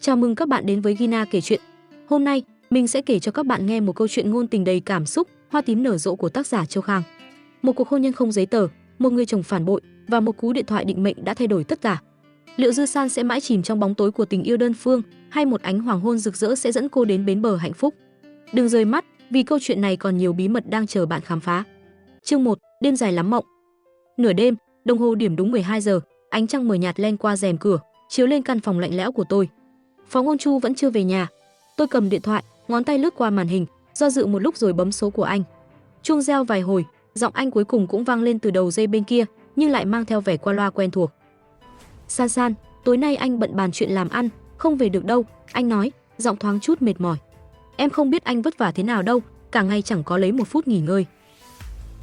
Chào mừng các bạn đến với Gina kể chuyện. Hôm nay, mình sẽ kể cho các bạn nghe một câu chuyện ngôn tình đầy cảm xúc, Hoa tím nở rộ của tác giả Châu Khang. Một cuộc hôn nhân không giấy tờ, một người chồng phản bội và một cú điện thoại định mệnh đã thay đổi tất cả. Liệu Dư San sẽ mãi chìm trong bóng tối của tình yêu đơn phương, hay một ánh hoàng hôn rực rỡ sẽ dẫn cô đến bến bờ hạnh phúc? Đừng rời mắt, vì câu chuyện này còn nhiều bí mật đang chờ bạn khám phá. Chương 1, đêm dài lắm mộng. Nửa đêm, đồng hồ điểm đúng 12 giờ, ánh trăng mờ nhạt len qua rèm cửa, chiếu lên căn phòng lạnh lẽo của tôi. Phó Ngôn Chu vẫn chưa về nhà. Tôi cầm điện thoại, ngón tay lướt qua màn hình, do dự một lúc rồi bấm số của anh. Chuông reo vài hồi, giọng anh cuối cùng cũng vang lên từ đầu dây bên kia, nhưng lại mang theo vẻ qua loa quen thuộc. San San, tối nay anh bận bàn chuyện làm ăn, không về được đâu, anh nói, giọng thoáng chút mệt mỏi. Em không biết anh vất vả thế nào đâu, cả ngày chẳng có lấy một phút nghỉ ngơi.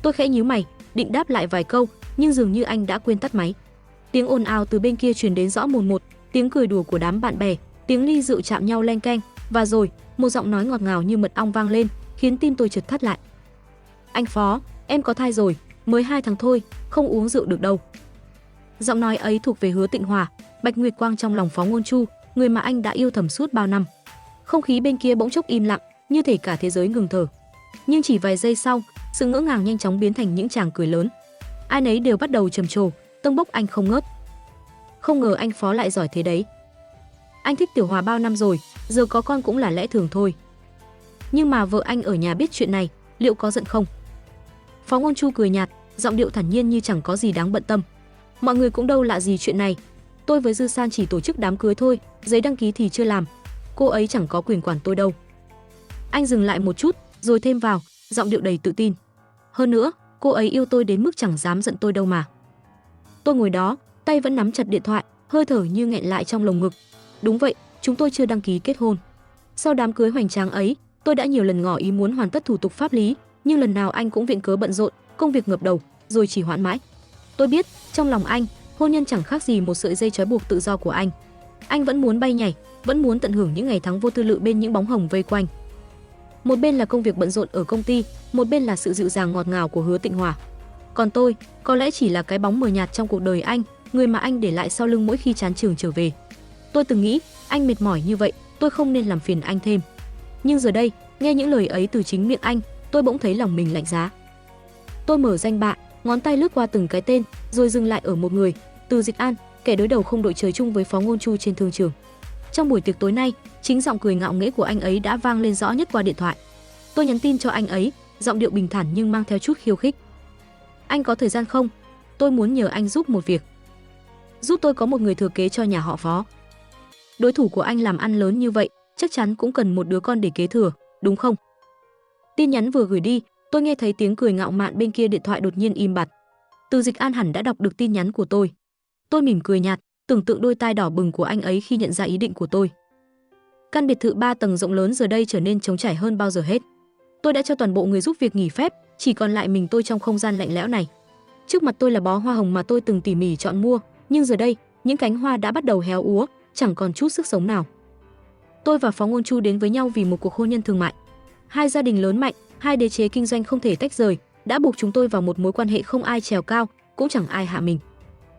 Tôi khẽ nhíu mày, định đáp lại vài câu, nhưng dường như anh đã quên tắt máy. Tiếng ồn ào từ bên kia truyền đến rõ mồn một, tiếng cười đùa của đám bạn bè, tiếng ly rượu chạm nhau leng keng, và rồi một giọng nói ngọt ngào như mật ong vang lên, khiến tim tôi chợt thắt lại. Anh Phó, em có thai rồi, mới 2 tháng thôi, không uống rượu được đâu. Giọng nói ấy thuộc về Hứa Tịnh Hòa, bạch nguyệt quang trong lòng Phó Ngôn Chu, người mà anh đã yêu thầm suốt bao năm. Không khí bên kia bỗng chốc im lặng, như thể cả thế giới ngừng thở. Nhưng chỉ vài giây sau, sự ngỡ ngàng nhanh chóng biến thành những tràng cười lớn. Ai nấy đều bắt đầu trầm trồ, tâng bốc anh không ngớt. Không ngờ anh Phó lại giỏi thế đấy. Anh thích Tiểu Hòa bao năm rồi, giờ có con cũng là lẽ thường thôi. Nhưng mà vợ anh ở nhà biết chuyện này, liệu có giận không? Phó Ngôn Chu cười nhạt, giọng điệu thản nhiên như chẳng có gì đáng bận tâm. Mọi người cũng đâu lạ gì chuyện này. Tôi với Dư San chỉ tổ chức đám cưới thôi, giấy đăng ký thì chưa làm. Cô ấy chẳng có quyền quản tôi đâu. Anh dừng lại một chút, rồi thêm vào, giọng điệu đầy tự tin. Hơn nữa, cô ấy yêu tôi đến mức chẳng dám giận tôi đâu mà. Tôi ngồi đó, tay vẫn nắm chặt điện thoại, hơi thở như nghẹn lại trong lồng ngực. Đúng vậy, chúng tôi chưa đăng ký kết hôn. Sau đám cưới hoành tráng ấy, tôi đã nhiều lần ngỏ ý muốn hoàn tất thủ tục pháp lý, nhưng lần nào anh cũng viện cớ bận rộn, công việc ngập đầu, rồi trì hoãn mãi. Tôi biết, trong lòng anh, hôn nhân chẳng khác gì một sợi dây trói buộc tự do của anh. Anh vẫn muốn bay nhảy, vẫn muốn tận hưởng những ngày tháng vô tư lự bên những bóng hồng vây quanh. Một bên là công việc bận rộn ở công ty, một bên là sự dịu dàng ngọt ngào của Hứa Tịnh Hòa. Còn tôi, có lẽ chỉ là cái bóng mờ nhạt trong cuộc đời anh, người mà anh để lại sau lưng mỗi khi chán chường trở về. Tôi từng nghĩ, anh mệt mỏi như vậy, tôi không nên làm phiền anh thêm. Nhưng giờ đây, nghe những lời ấy từ chính miệng anh, tôi bỗng thấy lòng mình lạnh giá. Tôi mở danh bạ, ngón tay lướt qua từng cái tên, rồi dừng lại ở một người, Từ Dịch An, kẻ đối đầu không đội trời chung với Phó Ngôn Chu trên thương trường. Trong buổi tiệc tối nay, chính giọng cười ngạo nghễ của anh ấy đã vang lên rõ nhất qua điện thoại. Tôi nhắn tin cho anh ấy, giọng điệu bình thản nhưng mang theo chút khiêu khích. Anh có thời gian không? Tôi muốn nhờ anh giúp một việc. Giúp tôi có một người thừa kế cho nhà họ Phó. Đối thủ của anh làm ăn lớn như vậy, chắc chắn cũng cần một đứa con để kế thừa, đúng không? Tin nhắn vừa gửi đi, tôi nghe thấy tiếng cười ngạo mạn bên kia điện thoại đột nhiên im bặt. Từ Dịch An hẳn đã đọc được tin nhắn của tôi. Tôi mỉm cười nhạt, tưởng tượng đôi tai đỏ bừng của anh ấy khi nhận ra ý định của tôi. Căn biệt thự 3 tầng rộng lớn giờ đây trở nên trống trải hơn bao giờ hết. Tôi đã cho toàn bộ người giúp việc nghỉ phép, chỉ còn lại mình tôi trong không gian lạnh lẽo này. Trước mặt tôi là bó hoa hồng mà tôi từng tỉ mỉ chọn mua, nhưng giờ đây, những cánh hoa đã bắt đầu héo úa, chẳng còn chút sức sống nào. Tôi và Phó Ngôn Chu đến với nhau vì một cuộc hôn nhân thương mại. Hai gia đình lớn mạnh, hai đế chế kinh doanh không thể tách rời, đã buộc chúng tôi vào một mối quan hệ không ai trèo cao, cũng chẳng ai hạ mình.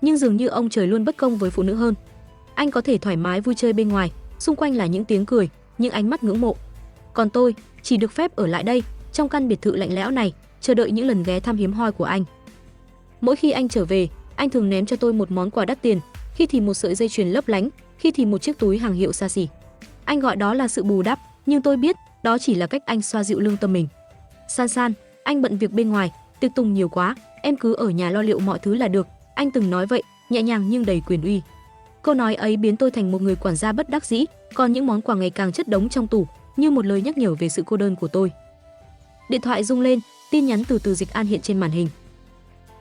Nhưng dường như ông trời luôn bất công với phụ nữ hơn. Anh có thể thoải mái vui chơi bên ngoài, xung quanh là những tiếng cười, những ánh mắt ngưỡng mộ. Còn tôi chỉ được phép ở lại đây, trong căn biệt thự lạnh lẽo này, chờ đợi những lần ghé thăm hiếm hoi của anh. Mỗi khi anh trở về, anh thường ném cho tôi một món quà đắt tiền, khi thì một sợi dây chuyền lấp lánh, khi thì một chiếc túi hàng hiệu xa xỉ. Anh gọi đó là sự bù đắp, nhưng tôi biết đó chỉ là cách anh xoa dịu lương tâm mình. San San, anh bận việc bên ngoài, tiệc tùng nhiều quá, em cứ ở nhà lo liệu mọi thứ là được, anh từng nói vậy, nhẹ nhàng nhưng đầy quyền uy. Câu nói ấy biến tôi thành một người quản gia bất đắc dĩ, còn những món quà ngày càng chất đống trong tủ, như một lời nhắc nhở về sự cô đơn của tôi. Điện thoại rung lên, tin nhắn từ Từ Dịch An hiện trên màn hình.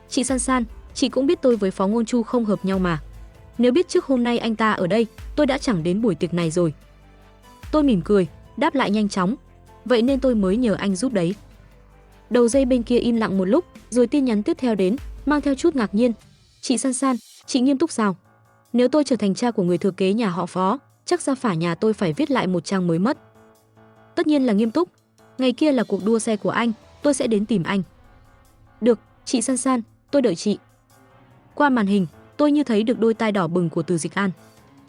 Chị San San, chị cũng biết tôi với Phó Ngôn Chu không hợp nhau mà. Nếu biết trước hôm nay anh ta ở đây, tôi đã chẳng đến buổi tiệc này rồi. Tôi mỉm cười, đáp lại nhanh chóng. Vậy nên tôi mới nhờ anh giúp đấy. Đầu dây bên kia im lặng một lúc, rồi tin nhắn tiếp theo đến, mang theo chút ngạc nhiên. Chị San San, chị nghiêm túc sao? Nếu tôi trở thành cha của người thừa kế nhà họ Phó, chắc gia phả nhà tôi phải viết lại một trang mới mất. Tất nhiên là nghiêm túc. Ngày kia là cuộc đua xe của anh, tôi sẽ đến tìm anh. Được, chị San San, tôi đợi chị. Qua màn hình, tôi như thấy được đôi tai đỏ bừng của Từ Dịch An.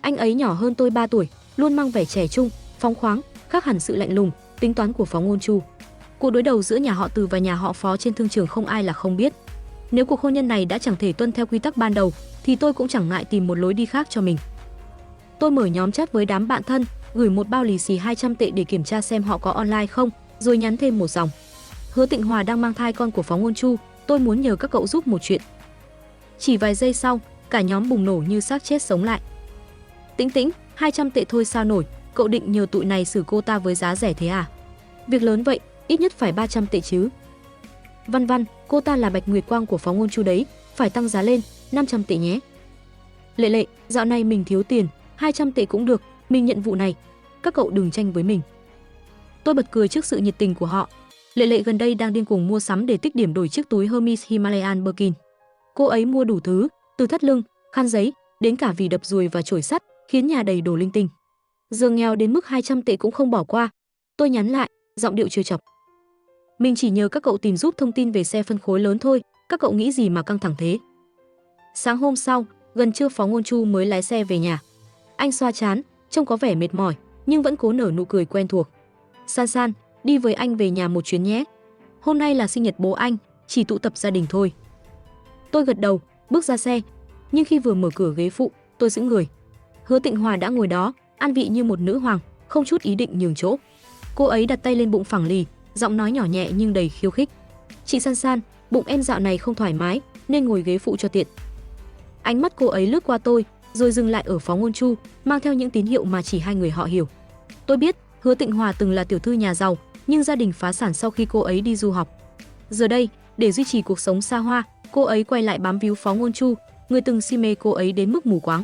Anh ấy nhỏ hơn tôi 3 tuổi, luôn mang vẻ trẻ trung, phóng khoáng, khác hẳn sự lạnh lùng, tính toán của Phó Ngôn Chu. Cuộc đối đầu giữa nhà họ Từ và nhà họ Phó trên thương trường không ai là không biết. Nếu cuộc hôn nhân này đã chẳng thể tuân theo quy tắc ban đầu, thì tôi cũng chẳng ngại tìm một lối đi khác cho mình. Tôi mở nhóm chat với đám bạn thân, gửi một bao lì xì 200 tệ để kiểm tra xem họ có online không, rồi nhắn thêm một dòng. Hứa Tịnh Hòa đang mang thai con của Phó Ngôn Chu, tôi muốn nhờ các cậu giúp một chuyện. Chỉ vài giây sau, cả nhóm bùng nổ như xác chết sống lại. Tĩnh tĩnh, 200 tệ thôi sao nổi, cậu định nhờ tụi này xử cô ta với giá rẻ thế à? Việc lớn vậy, ít nhất phải 300 tệ chứ. Văn Văn, cô ta là Bạch Nguyệt Quang của Phó Ngôn Chu đấy, phải tăng giá lên, 500 tệ nhé. Lệ Lệ, dạo này mình thiếu tiền, 200 tệ cũng được, mình nhận vụ này. Các cậu đừng tranh với mình. Tôi bật cười trước sự nhiệt tình của họ. Lệ Lệ gần đây đang điên cuồng mua sắm để tích điểm đổi chiếc túi Hermes Himalayan Birkin. Cô ấy mua đủ thứ, từ thắt lưng, khăn giấy, đến cả vỉ đập dùi và chổi sắt, khiến nhà đầy đồ linh tinh. Giờ nghèo đến mức 200 tệ cũng không bỏ qua. Tôi nhắn lại, giọng điệu trêu chọc. Mình chỉ nhờ các cậu tìm giúp thông tin về xe phân khối lớn thôi, các cậu nghĩ gì mà căng thẳng thế. Sáng hôm sau, gần trưa Phó Ngôn Chu mới lái xe về nhà. Anh xoa trán, trông có vẻ mệt mỏi, nhưng vẫn cố nở nụ cười quen thuộc. San San, đi với anh về nhà một chuyến nhé. Hôm nay là sinh nhật bố anh, chỉ tụ tập gia đình thôi. Tôi gật đầu, bước ra xe, nhưng khi vừa mở cửa ghế phụ, tôi sững người. Hứa Tịnh Hòa đã ngồi đó, an vị như một nữ hoàng, không chút ý định nhường chỗ. Cô ấy đặt tay lên bụng phẳng lì, giọng nói nhỏ nhẹ nhưng đầy khiêu khích. Chị San San, bụng em dạo này không thoải mái, nên ngồi ghế phụ cho tiện. Ánh mắt cô ấy lướt qua tôi, rồi dừng lại ở Phó Ngôn Chu, mang theo những tín hiệu mà chỉ hai người họ hiểu. Tôi biết, Hứa Tịnh Hòa từng là tiểu thư nhà giàu, nhưng gia đình phá sản sau khi cô ấy đi du học. Giờ đây, để duy trì cuộc sống xa hoa, cô ấy quay lại bám víu Phó Ngôn Chu, người từng si mê cô ấy đến mức mù quáng.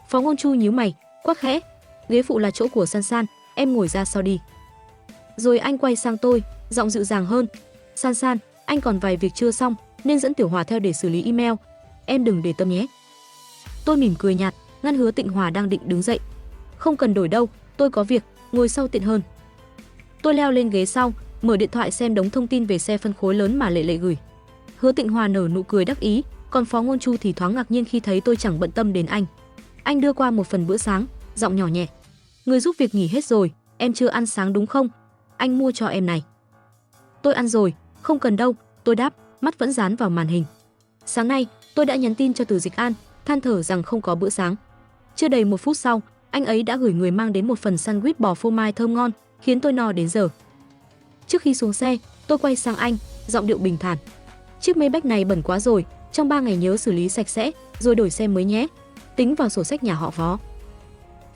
Phó Ngôn Chu nhíu mày, quát khẽ, ghế phụ là chỗ của San San, em ngồi ra sau đi. Rồi anh quay sang tôi, giọng dịu dàng hơn, San San, anh còn vài việc chưa xong, nên dẫn Tiểu Hòa theo để xử lý email. Em đừng để tâm nhé. Tôi mỉm cười nhạt, ngăn Hứa Tịnh Hòa đang định đứng dậy. Không cần đổi đâu, tôi có việc, ngồi sau tiện hơn. Tôi leo lên ghế sau, mở điện thoại xem đống thông tin về xe phân khối lớn mà Lệ Lệ gửi. Hứa Tịnh Hòa nở nụ cười đắc ý, còn Phó Ngôn Chu thì thoáng ngạc nhiên khi thấy tôi chẳng bận tâm đến anh. Anh đưa qua một phần bữa sáng, giọng nhỏ nhẹ. Người giúp việc nghỉ hết rồi, em chưa ăn sáng đúng không? Anh mua cho em này. Tôi ăn rồi, không cần đâu, tôi đáp, mắt vẫn dán vào màn hình. Sáng nay, tôi đã nhắn tin cho Từ Dịch An, than thở rằng không có bữa sáng. Chưa đầy 1 phút sau, anh ấy đã gửi người mang đến một phần sandwich bò phô mai thơm ngon, khiến tôi no đến giờ. Trước khi xuống xe, tôi quay sang anh, giọng điệu bình thản. Chiếc Maybach này bẩn quá rồi, trong 3 ngày nhớ xử lý sạch sẽ, rồi đổi xe mới nhé. Tính vào sổ sách nhà họ Phó.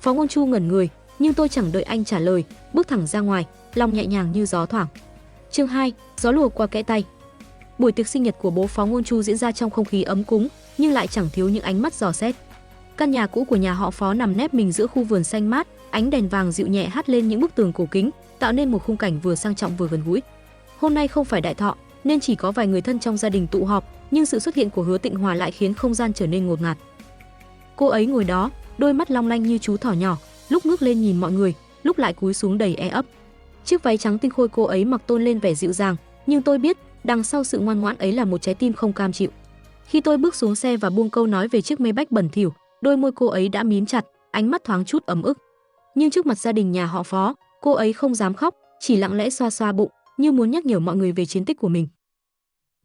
Phó Ngôn Chu ngẩn người, nhưng tôi chẳng đợi anh trả lời, bước thẳng ra ngoài, lòng nhẹ nhàng như gió thoảng. Chương 2, gió lùa qua kẽ tay. Buổi tiệc sinh nhật của bố Phó Ngôn Chu diễn ra trong không khí ấm cúng, nhưng lại chẳng thiếu những ánh mắt dò xét. Căn nhà cũ của nhà họ Phó nằm nép mình giữa khu vườn xanh mát, ánh đèn vàng dịu nhẹ hắt lên những bức tường cổ kính, tạo nên một khung cảnh vừa sang trọng vừa gần gũi. Hôm nay không phải đại thọ, nên chỉ có vài người thân trong gia đình tụ họp, nhưng sự xuất hiện của Hứa Tịnh Hòa lại khiến không gian trở nên ngột ngạt. Cô ấy ngồi đó, đôi mắt long lanh như chú thỏ nhỏ, lúc ngước lên nhìn mọi người, lúc lại cúi xuống đầy e ấp. Chiếc váy trắng tinh khôi cô ấy mặc tôn lên vẻ dịu dàng, nhưng tôi biết, đằng sau sự ngoan ngoãn ấy là một trái tim không cam chịu. Khi tôi bước xuống xe và buông câu nói về chiếc Maybach bẩn thỉu, đôi môi cô ấy đã mím chặt, ánh mắt thoáng chút ấm ức. Nhưng trước mặt gia đình nhà họ Phó, cô ấy không dám khóc, chỉ lặng lẽ xoa xoa bụng, như muốn nhắc nhở mọi người về chiến tích của mình.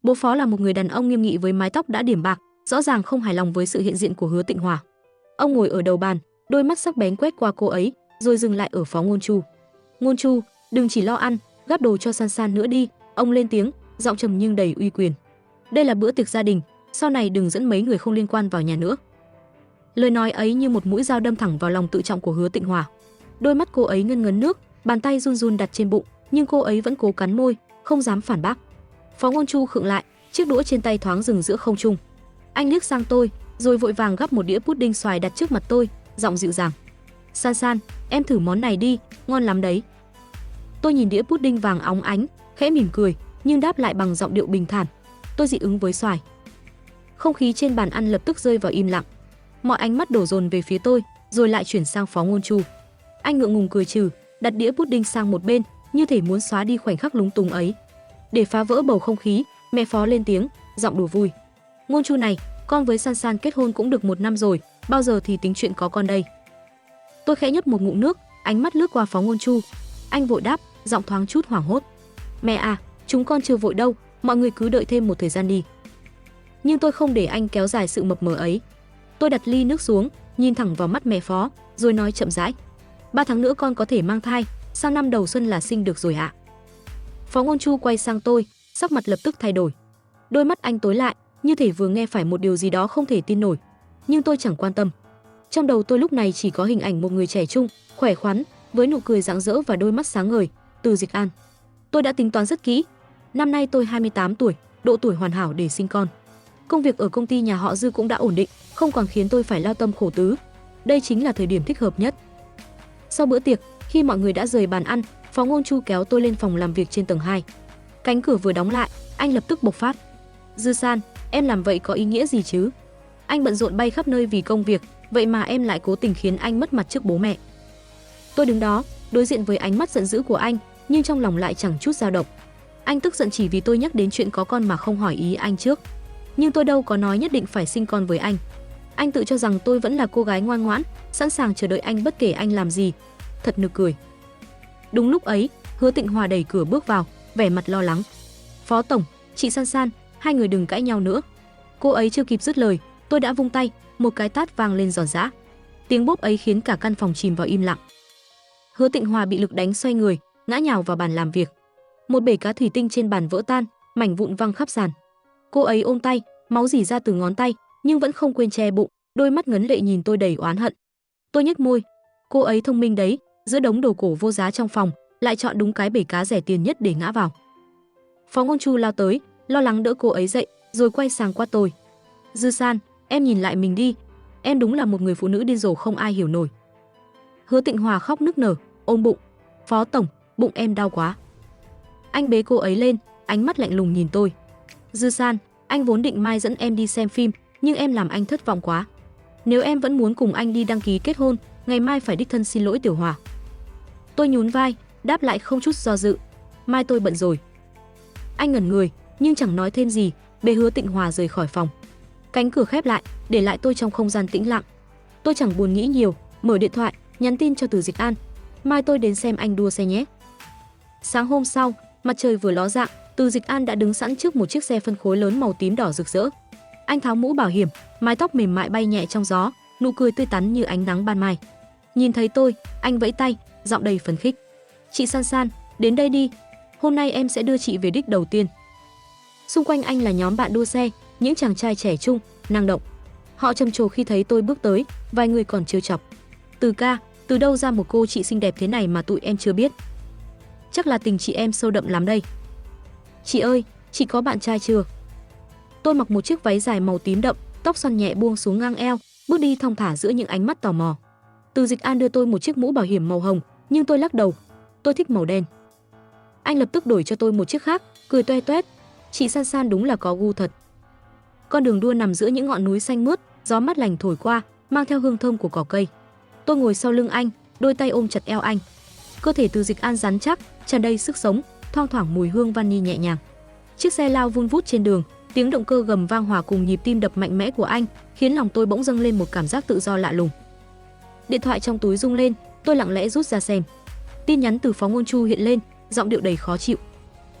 Bố Phó là một người đàn ông nghiêm nghị với mái tóc đã điểm bạc, rõ ràng không hài lòng với sự hiện diện của Hứa Tịnh Hòa. Ông ngồi ở đầu bàn, đôi mắt sắc bén quét qua cô ấy, rồi dừng lại ở Phó Ngôn Chu. Ngôn Chu, đừng chỉ lo ăn, gắp đồ cho San San nữa đi, ông lên tiếng, giọng trầm nhưng đầy uy quyền. Đây là bữa tiệc gia đình, sau này đừng dẫn mấy người không liên quan vào nhà nữa. Lời nói ấy như một mũi dao đâm thẳng vào lòng tự trọng của Hứa Tịnh Hòa. Đôi mắt cô ấy ngân ngấn nước, bàn tay run run đặt trên bụng, nhưng cô ấy vẫn cố cắn môi, không dám phản bác. Phó Ngôn Chu khựng lại, chiếc đũa trên tay thoáng dừng giữa không trung. Anh liếc sang tôi, rồi vội vàng gắp một đĩa pudding xoài đặt trước mặt tôi, giọng dịu dàng. San San, em thử món này đi, ngon lắm đấy. Tôi nhìn đĩa pudding vàng óng ánh, khẽ mỉm cười, nhưng đáp lại bằng giọng điệu bình thản. Tôi dị ứng với xoài. Không khí trên bàn ăn lập tức rơi vào im lặng. Mọi ánh mắt đổ dồn về phía tôi, rồi lại chuyển sang Phó Ngôn Chu. Anh ngượng ngùng cười trừ, đặt đĩa pudding sang một bên, như thể muốn xóa đi khoảnh khắc lúng túng ấy. Để phá vỡ bầu không khí, mẹ Phó lên tiếng, giọng đùa vui. Ngôn Chu này, con với San San kết hôn cũng được 1 năm rồi, bao giờ thì tính chuyện có con đây. Tôi khẽ nhấp một ngụm nước, ánh mắt lướt qua Phó Ngôn Chu. Anh vội đáp, giọng thoáng chút hoảng hốt. Mẹ à, chúng con chưa vội đâu, mọi người cứ đợi thêm một thời gian đi. Nhưng tôi không để anh kéo dài sự mập mờ ấy. Tôi đặt ly nước xuống, nhìn thẳng vào mắt mẹ Phó, rồi nói chậm rãi. 3 tháng nữa con có thể mang thai, sang năm đầu xuân là sinh được rồi ạ. Phó Ngôn Chu quay sang tôi, sắc mặt lập tức thay đổi. Đôi mắt anh tối lại, như thể vừa nghe phải một điều gì đó không thể tin nổi. Nhưng tôi chẳng quan tâm. Trong đầu tôi lúc này chỉ có hình ảnh một người trẻ trung, khỏe khoắn, với nụ cười rạng rỡ và đôi mắt sáng ngời, Từ Dịch An. Tôi đã tính toán rất kỹ. Năm nay tôi 28 tuổi, độ tuổi hoàn hảo để sinh con. Công việc ở công ty nhà họ Dư cũng đã ổn định, không còn khiến tôi phải lao tâm khổ tứ. Đây chính là thời điểm thích hợp nhất. Sau bữa tiệc, khi mọi người đã rời bàn ăn, Phó Ngôn Chu kéo tôi lên phòng làm việc trên tầng 2. Cánh cửa vừa đóng lại, anh lập tức bộc phát. Dư San, em làm vậy có ý nghĩa gì chứ? Anh bận rộn bay khắp nơi vì công việc, vậy mà em lại cố tình khiến anh mất mặt trước bố mẹ. Tôi đứng đó, đối diện với ánh mắt giận dữ của anh, nhưng trong lòng lại chẳng chút dao động. Anh tức giận chỉ vì tôi nhắc đến chuyện có con mà không hỏi ý anh trước. Nhưng tôi đâu có nói nhất định phải sinh con với anh. Anh tự cho rằng tôi vẫn là cô gái ngoan ngoãn, sẵn sàng chờ đợi anh bất kể anh làm gì. Thật nực cười. Đúng lúc ấy, Hứa Tịnh Hòa đẩy cửa bước vào, vẻ mặt lo lắng. Phó tổng, chị San San, hai người đừng cãi nhau nữa. Cô ấy chưa kịp dứt lời, tôi đã vung tay, một cái tát vang lên giòn giã. Tiếng bốp ấy khiến cả căn phòng chìm vào im lặng. Hứa Tịnh Hòa bị lực đánh xoay người, ngã nhào vào bàn làm việc. Một bể cá thủy tinh trên bàn vỡ tan, mảnh vụn văng khắp sàn. Cô ấy ôm tay, máu rỉ ra từ ngón tay, nhưng vẫn không quên che bụng, đôi mắt ngấn lệ nhìn tôi đầy oán hận. Tôi nhếch môi, cô ấy thông minh đấy, giữa đống đồ cổ vô giá trong phòng, lại chọn đúng cái bể cá rẻ tiền nhất để ngã vào. Phó Ngôn Chu lao tới, lo lắng đỡ cô ấy dậy, rồi quay sang quát tôi. Dư San, em nhìn lại mình đi, em đúng là một người phụ nữ điên rồ không ai hiểu nổi. Hứa Tịnh Hòa khóc nức nở, ôm bụng. Phó tổng, bụng em đau quá. Anh bế cô ấy lên, ánh mắt lạnh lùng nhìn tôi. Dư San, anh vốn định mai dẫn em đi xem phim, nhưng em làm anh thất vọng quá. Nếu em vẫn muốn cùng anh đi đăng ký kết hôn, ngày mai phải đích thân xin lỗi Tiểu Hòa. Tôi nhún vai, đáp lại không chút do dự. Mai tôi bận rồi. Anh ngẩn người, nhưng chẳng nói thêm gì, bế Hứa Tịnh Hòa rời khỏi phòng. Cánh cửa khép lại, để lại tôi trong không gian tĩnh lặng. Tôi chẳng buồn nghĩ nhiều, mở điện thoại, nhắn tin cho Từ Dịch An. Mai tôi đến xem anh đua xe nhé. Sáng hôm sau, mặt trời vừa ló dạng, Từ Dịch An đã đứng sẵn trước một chiếc xe phân khối lớn màu tím đỏ rực rỡ. Anh tháo mũ bảo hiểm, mái tóc mềm mại bay nhẹ trong gió, nụ cười tươi tắn như ánh nắng ban mai. Nhìn thấy tôi, anh vẫy tay, giọng đầy phấn khích. Chị San San, đến đây đi. Hôm nay em sẽ đưa chị về đích đầu tiên. Xung quanh anh là nhóm bạn đua xe, những chàng trai trẻ trung, năng động. Họ trầm trồ khi thấy tôi bước tới, vài người còn trêu chọc. Từ ca, từ đâu ra một cô chị xinh đẹp thế này mà tụi em chưa biết? Chắc là tình chị em sâu đậm lắm đây. Chị ơi, chị có bạn trai chưa? Tôi mặc một chiếc váy dài màu tím đậm, tóc xoăn nhẹ buông xuống ngang eo, bước đi thong thả giữa những ánh mắt tò mò. Từ Dịch An đưa tôi một chiếc mũ bảo hiểm màu hồng, nhưng tôi lắc đầu. Tôi thích màu đen. Anh lập tức đổi cho tôi một chiếc khác, cười toe toét. Chị San San đúng là có gu thật. Con đường đua nằm giữa những ngọn núi xanh mướt, gió mát lành thổi qua, mang theo hương thơm của cỏ cây. Tôi ngồi sau lưng anh, đôi tay ôm chặt eo anh. Cơ thể Từ Dịch An rắn chắc, tràn đầy sức sống, thoang thoảng mùi hương vani nhẹ nhàng. Chiếc xe lao vun vút trên đường, tiếng động cơ gầm vang hòa cùng nhịp tim đập mạnh mẽ của anh, khiến lòng tôi bỗng dâng lên một cảm giác tự do lạ lùng. Điện thoại trong túi rung lên, tôi lặng lẽ rút ra xem. Tin nhắn từ Phó Ngôn Chu hiện lên, giọng điệu đầy khó chịu.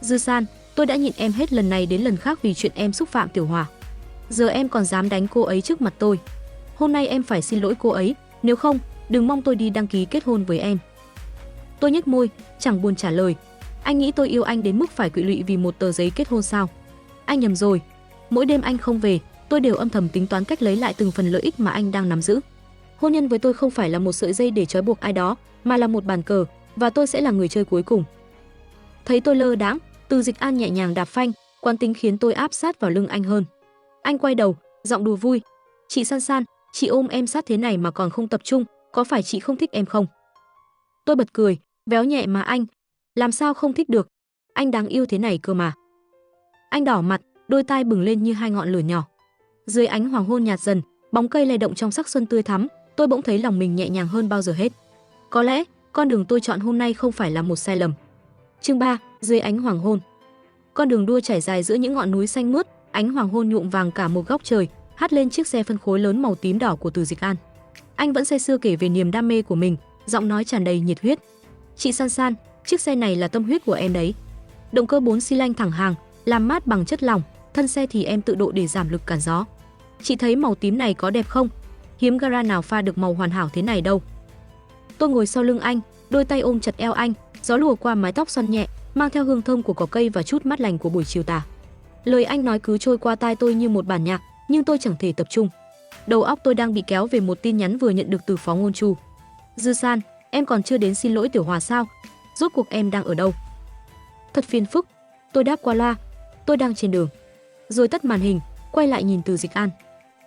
Dư San, tôi đã nhịn em hết lần này đến lần khác vì chuyện em xúc phạm Tiểu Hòa. Giờ em còn dám đánh cô ấy trước mặt tôi. Hôm nay em phải xin lỗi cô ấy, nếu không, đừng mong tôi đi đăng ký kết hôn với em. Tôi nhếch môi, chẳng buồn trả lời. Anh nghĩ tôi yêu anh đến mức phải quỵ lụy vì một tờ giấy kết hôn sao? Anh nhầm rồi. Mỗi đêm anh không về, tôi đều âm thầm tính toán cách lấy lại từng phần lợi ích mà anh đang nắm giữ. Hôn nhân với tôi không phải là một sợi dây để trói buộc ai đó, mà là một bàn cờ, và tôi sẽ là người chơi cuối cùng. Thấy tôi lơ đãng, Từ Dịch An nhẹ nhàng đạp phanh, quán tính khiến tôi áp sát vào lưng anh hơn. Anh quay đầu, giọng đùa vui. Chị San San, chị ôm em sát thế này mà còn không tập trung, có phải chị không thích em không? Tôi bật cười, véo nhẹ mà anh. Làm sao không thích được? Anh đáng yêu thế này cơ mà. Anh đỏ mặt, đôi tai bừng lên như hai ngọn lửa nhỏ. Dưới ánh hoàng hôn nhạt dần, bóng cây lay động trong sắc xuân tươi thắm, tôi bỗng thấy lòng mình nhẹ nhàng hơn bao giờ hết. Có lẽ, con đường tôi chọn hôm nay không phải là một sai lầm. Chương 3, dưới ánh hoàng hôn. Con đường đua trải dài giữa những ngọn núi xanh mướt, ánh hoàng hôn nhuộm vàng cả một góc trời, hắt lên chiếc xe phân khối lớn màu tím đỏ của Từ Dịch An. Anh vẫn say sưa kể về niềm đam mê của mình, giọng nói tràn đầy nhiệt huyết. Chị San San, chiếc xe này là tâm huyết của em đấy. Động cơ 4 xi lanh thẳng hàng, làm mát bằng chất lỏng, thân xe thì em tự độ để giảm lực cản gió. Chị thấy màu tím này có đẹp không? Hiếm gara nào pha được màu hoàn hảo thế này đâu. Tôi ngồi sau lưng anh, đôi tay ôm chặt eo anh, gió lùa qua mái tóc xoăn nhẹ, mang theo hương thơm của cỏ cây và chút mát lành của buổi chiều tà. Lời anh nói cứ trôi qua tai tôi như một bản nhạc, nhưng tôi chẳng thể tập trung. Đầu óc tôi đang bị kéo về một tin nhắn vừa nhận được từ Phó Ngôn Chu. Dư San, em còn chưa đến xin lỗi Tiểu Hòa sao? Rốt cuộc em đang ở đâu? Thật phiền phức. Tôi đáp qua loa, tôi đang trên đường. Rồi tắt màn hình, quay lại nhìn Từ Dịch An.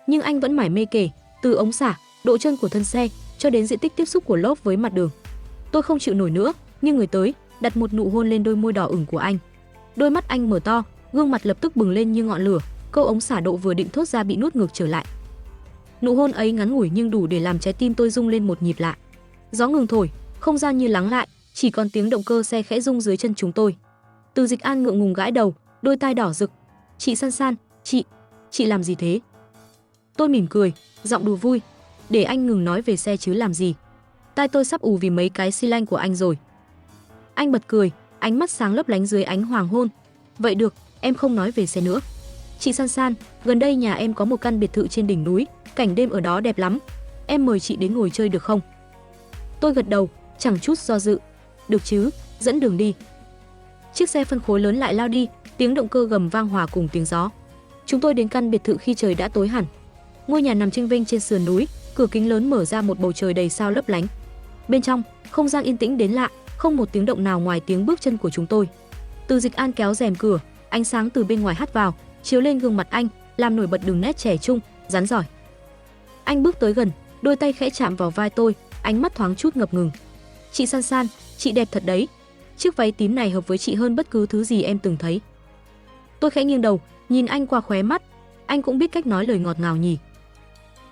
Nhưng anh vẫn mải mê kể, từ ống xả, độ trơn của thân xe, cho đến diện tích tiếp xúc của lốp với mặt đường. Tôi không chịu nổi nữa, nhưng người tới, đặt một nụ hôn lên đôi môi đỏ ửng của anh. Đôi mắt anh mở to, gương mặt lập tức bừng lên như ngọn lửa, câu ống xả độ vừa định thốt ra bị nuốt ngược trở lại. Nụ hôn ấy ngắn ngủi nhưng đủ để làm trái tim tôi rung lên một nhịp lạ. Gió ngừng thổi, không gian như lắng lại, chỉ còn tiếng động cơ xe khẽ rung dưới chân chúng tôi. Từ Dịch An ngượng ngùng gãi đầu, đôi tai đỏ rực. Chị San San, chị làm gì thế? Tôi mỉm cười, giọng đùa vui. Để anh ngừng nói về xe chứ làm gì. Tai tôi sắp ù vì mấy cái xi lanh của anh rồi. Anh bật cười, ánh mắt sáng lấp lánh dưới ánh hoàng hôn. Vậy được, em không nói về xe nữa. Chị San San, gần đây nhà em có một căn biệt thự trên đỉnh núi, cảnh đêm ở đó đẹp lắm. Em mời chị đến ngồi chơi được không? Tôi gật đầu, chẳng chút do dự. Được chứ, dẫn đường đi. Chiếc xe phân khối lớn lại lao đi, tiếng động cơ gầm vang hòa cùng tiếng gió. Chúng tôi đến căn biệt thự khi trời đã tối hẳn. Ngôi nhà nằm chênh vênh trên sườn núi, cửa kính lớn mở ra một bầu trời đầy sao lấp lánh. Bên trong, không gian yên tĩnh đến lạ, không một tiếng động nào ngoài tiếng bước chân của chúng tôi. Từ Dịch An kéo rèm cửa, ánh sáng từ bên ngoài hắt vào, chiếu lên gương mặt anh, làm nổi bật đường nét trẻ trung, rắn rỏi. Anh bước tới gần, đôi tay khẽ chạm vào vai tôi, ánh mắt thoáng chút ngập ngừng. Chị San San, chị đẹp thật đấy. Chiếc váy tím này hợp với chị hơn bất cứ thứ gì em từng thấy. Tôi khẽ nghiêng đầu, nhìn anh qua khóe mắt. Anh cũng biết cách nói lời ngọt ngào nhỉ.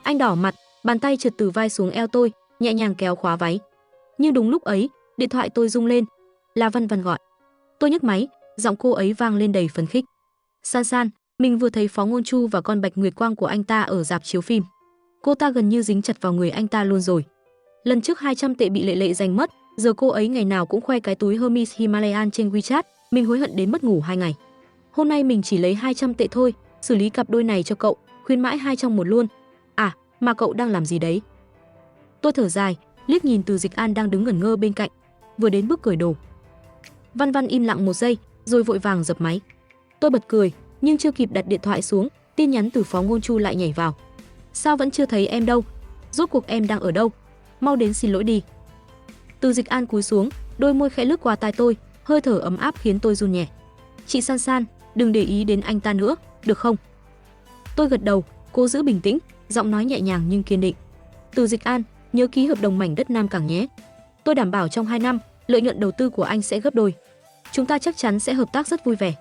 Anh đỏ mặt, bàn tay trượt từ vai xuống eo tôi, nhẹ nhàng kéo khóa váy. Nhưng đúng lúc ấy, điện thoại tôi rung lên. Là Văn Văn gọi. Tôi nhấc máy, giọng cô ấy vang lên đầy phấn khích. San San, mình vừa thấy Phó Ngôn Chu và con Bạch Nguyệt Quang của anh ta ở rạp chiếu phim. Cô ta gần như dính chặt vào người anh ta luôn rồi. Lần trước 200 tệ bị Lệ Lệ giành mất, giờ cô ấy ngày nào cũng khoe cái túi Hermes Himalayan trên WeChat, mình hối hận đến mất ngủ 2 ngày. Hôm nay mình chỉ lấy 200 tệ thôi, xử lý cặp đôi này cho cậu, khuyến mãi 2 trong 1 luôn. À, mà cậu đang làm gì đấy? Tôi thở dài, liếc nhìn Từ Dịch An đang đứng ngẩn ngơ bên cạnh, vừa đến bước cởi đồ. Văn Văn im lặng một giây, rồi vội vàng dập máy. Tôi bật cười, nhưng chưa kịp đặt điện thoại xuống, tin nhắn từ Phó Ngôn Chu lại nhảy vào. Sao vẫn chưa thấy em đâu? Rốt cuộc em đang ở đâu? Mau đến xin lỗi đi. Từ Dịch An cúi xuống, đôi môi khẽ lướt qua tai tôi, hơi thở ấm áp khiến tôi run nhẹ. Chị San San, đừng để ý đến anh ta nữa, được không? Tôi gật đầu, cố giữ bình tĩnh, giọng nói nhẹ nhàng nhưng kiên định. Từ Dịch An, nhớ ký hợp đồng mảnh đất Nam Cảng nhé. Tôi đảm bảo trong 2 năm, lợi nhuận đầu tư của anh sẽ gấp đôi. Chúng ta chắc chắn sẽ hợp tác rất vui vẻ.